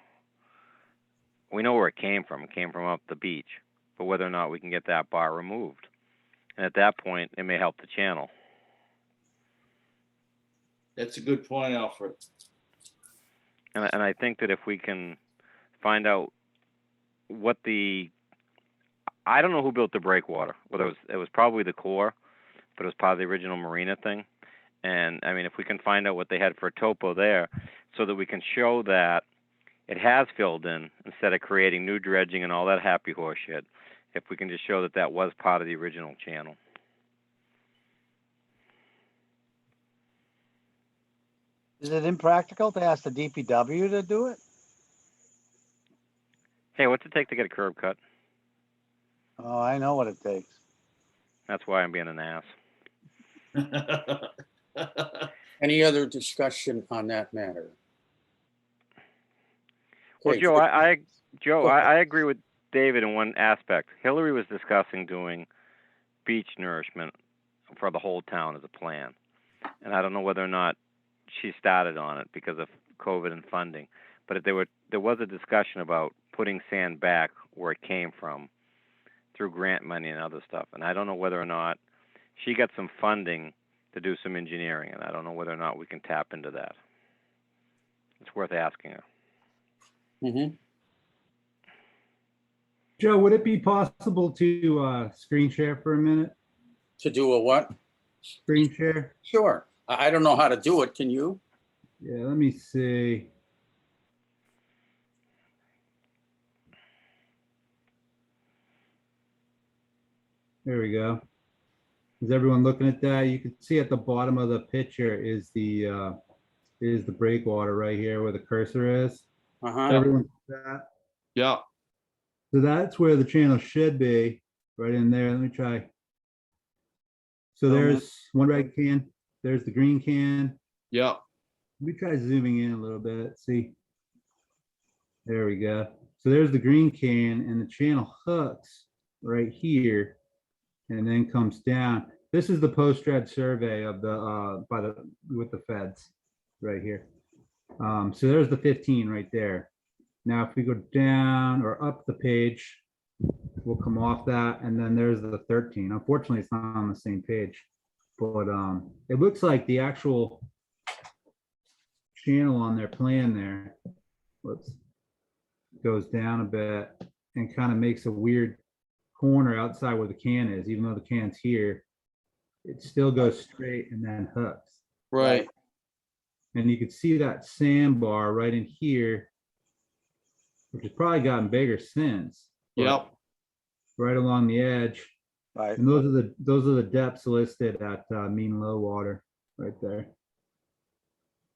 we know where it came from up the beach, but whether or not we can get that bar removed. And at that point, it may help the channel. That's a good point, Alfred. And I think that if we can find out what I don't know who built the breakwater, whether it was probably the Corps, but it was part of the original Marina thing. And I mean, if we can find out what they had for a topo there, so that we can show that it has filled in instead of creating new dredging and all that happy horse shit, if we can just show that that was part of the original channel. Is it impractical to ask the DPW to do it? Hey, what's it take to get a curb cut? Oh, I know what it takes. That's why I'm being an ass. Any other discussion on that matter? Well, Okay, Joe, I agree with David in one aspect. Hillary was discussing doing beach nourishment for the whole town as a plan. And I don't know whether or not she started on it because of COVID and funding. But there was a discussion about putting sand back where it came from through grant money and other stuff. And I don't know whether or not she got some funding to do some engineering, and I don't know whether or not we can tap into that. It's worth asking her. Mm-hmm. Joe, would it be possible to screen share for a minute? To do a what? Screen share? Sure. I don't know how to do it. Can you? Yeah, let me see. There we go. Is everyone looking at that? You can see at the bottom of the picture is the breakwater right here where the cursor is. Uh-huh. Everyone see that? Yeah. So that's where the channel should be, right in there. Let me try. So there's one red can, there's the green can. Yeah. Let me try zooming in a little bit. See, there we go. So there's the green can, and the channel hooks right here, and then comes down. This is the post-dredge survey of the with the feds right here. So there's the 15 right there. Now, if we go down or up the page, we'll come off that, and then there's the 13. Unfortunately, it's not on the same page, but it looks like the actual channel on their plan there, whoops, goes down a bit and kind of makes a weird corner outside where the can is. Even though the can's here, it still goes straight and then hooks. Right. And you can see that sandbar right in here, which has probably gotten bigger since. but Yep. Right along the edge. Right. And those are the depths listed at mean low water right there.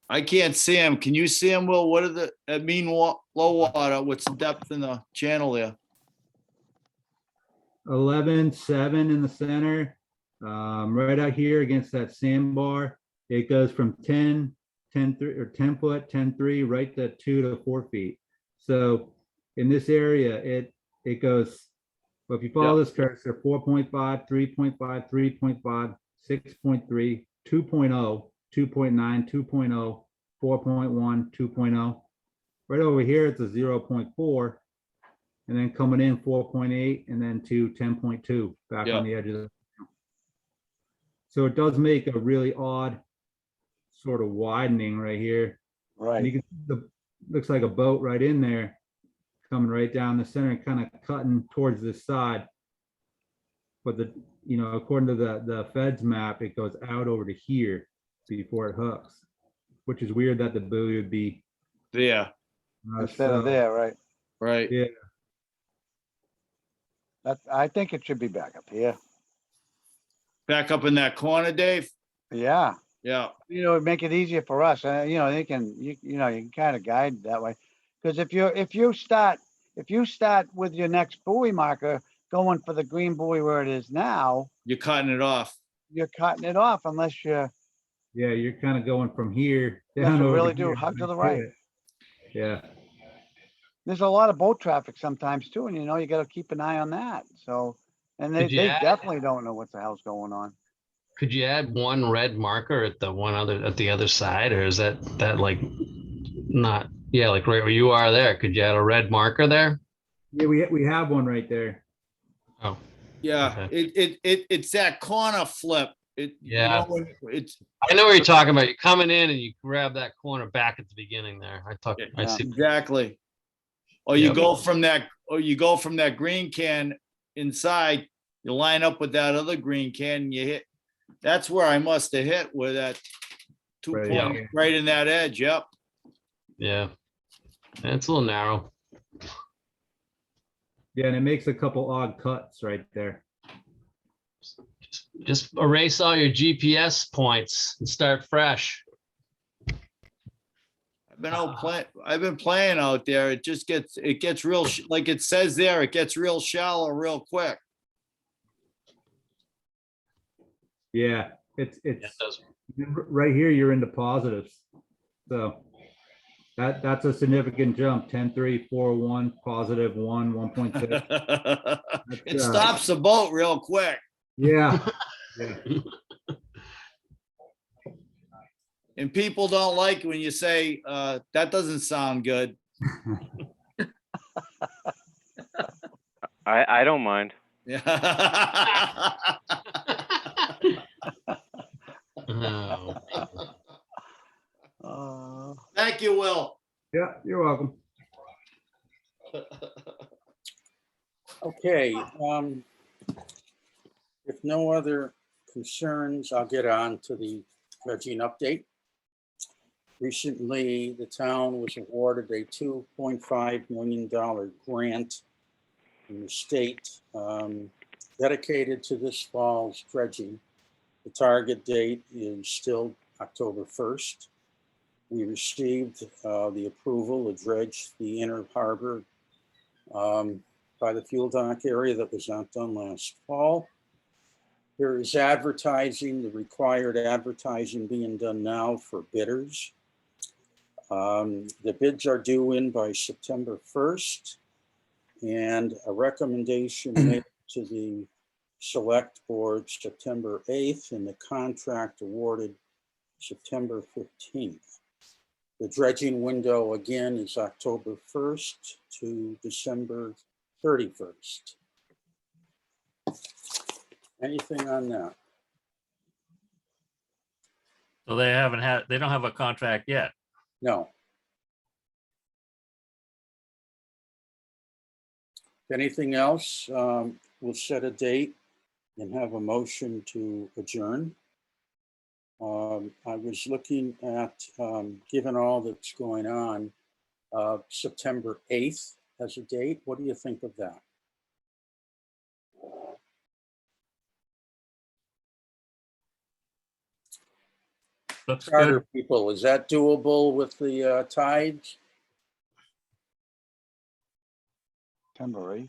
I can't see him. Can you see him, Will? What are the, at mean low water? What's the depth in the channel there? 11.7 in the center. Right out here against that sandbar, it goes from 10 foot, 10.3, right to 2 to 4 feet. So in this area, it goes, well, if you follow this cursor, 4.5, 3.5, 3.5, 6.3, 2.0, 2.9, 2.0, 4.1, 2.0. Right over here, it's a 0.4. And then coming in 4.8 and then to 10.2 back on the edge of the. So it does make a really odd sort of widening right here. Right. And you can, looks like a boat right in there coming right down the center and kind of cutting towards this side. But according to the Fed's map, it goes out over to here before it hooks, which is weird that the buoy would be there instead of there, right? Right. Yeah. I think it should be back up here. Back up in that corner, Dave. Yeah. Yeah. It'd make it easier for us. You can kind of guide that way. Because if you start with your next buoy marker going for the green buoy where it is now, You're cutting it off. you're cutting it off unless you you're kind of going from here unless down you over really here. do hug to the right. Yeah. There's a lot of boat traffic sometimes too, and you got to keep an eye on that. So, and they Could you add- definitely don't know what the hell's going on. Could you add one red marker at the other side, or is that like not? Yeah, like right where you are there. Could you add a red marker there? Yeah, we have one right there. Oh, Yeah. okay. It's that corner flip. Yeah. It's I know what you're talking about. You're coming in and you grab that corner back at the beginning there. I see. exactly. Or you go from that green can inside, you line up with that other green can and you hit. That's where I must have hit with that 2 Right, point yeah. right in that edge. Yep. Yeah. It's a little narrow. Yeah, and it makes a couple odd cuts right there. Just erase all your GPS points and start fresh. I've been playing out there. It gets real, like it says there, it gets real shallow real quick. Yeah, it's It does. right here. You're into positives, so that's a significant jump. 10.3, 4.1, positive 1, 1.6. It stops the boat real quick. Yeah. Yeah. And people don't like when you say, that doesn't sound good. I don't mind. Yeah. Oh. Thank you, Will. Yeah, you're welcome. Okay, if no other concerns, I'll get on to the dredging update. Recently, the town was awarded a $2.5 million grant from the state dedicated to this fall's dredging. The target date is still October 1st. We received the approval to dredge the inner harbor by the fuel dock area that was not done last fall. There is advertising, the required advertising being done now for bidders. The bids are due in by September 1st, and a recommendation made to the select board September 8th, and the contract awarded September 15th. The dredging window again is October 1st to December 31st. Anything on that? So they don't have a contract yet. No. Anything else? We'll set a date and have a motion to adjourn. I was looking at, given all that's going on, September 8th as a date. What do you think of that? Looks Charter good. people, is that doable with the tides? September 8th.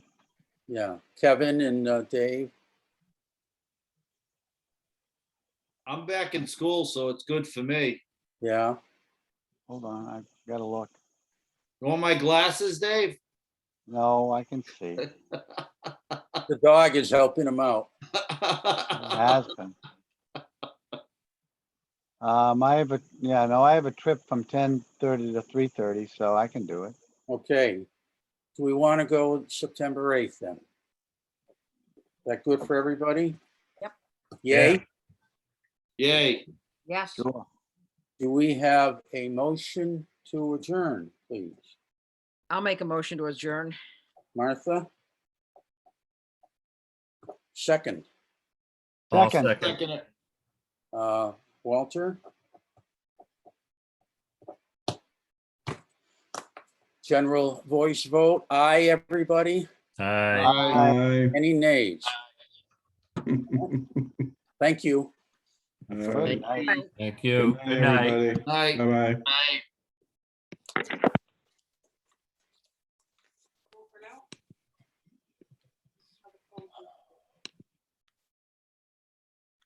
Yeah, Kevin and Dave. I'm back in school, so it's good for me. Yeah, Hold on, I've got to look. You want my glasses, Dave? No, I can see. It the dog is helping him out. has been. I have a trip from 10:30 to 3:30, so I can do it. Okay. Do we want to go September 8th then? That good for everybody? Yep. Yay? Yay. Yes. Sure. Do we have a motion to adjourn, please? I'll make a motion to adjourn. Martha? Second. I'll Second. second. Second it. Walter? General voice vote. Aye, everybody. Aye. Aye. Any nays? Thank you. All Good right. night. Bye. Thank you. Good Good night, night. everybody. Night. Bye-bye.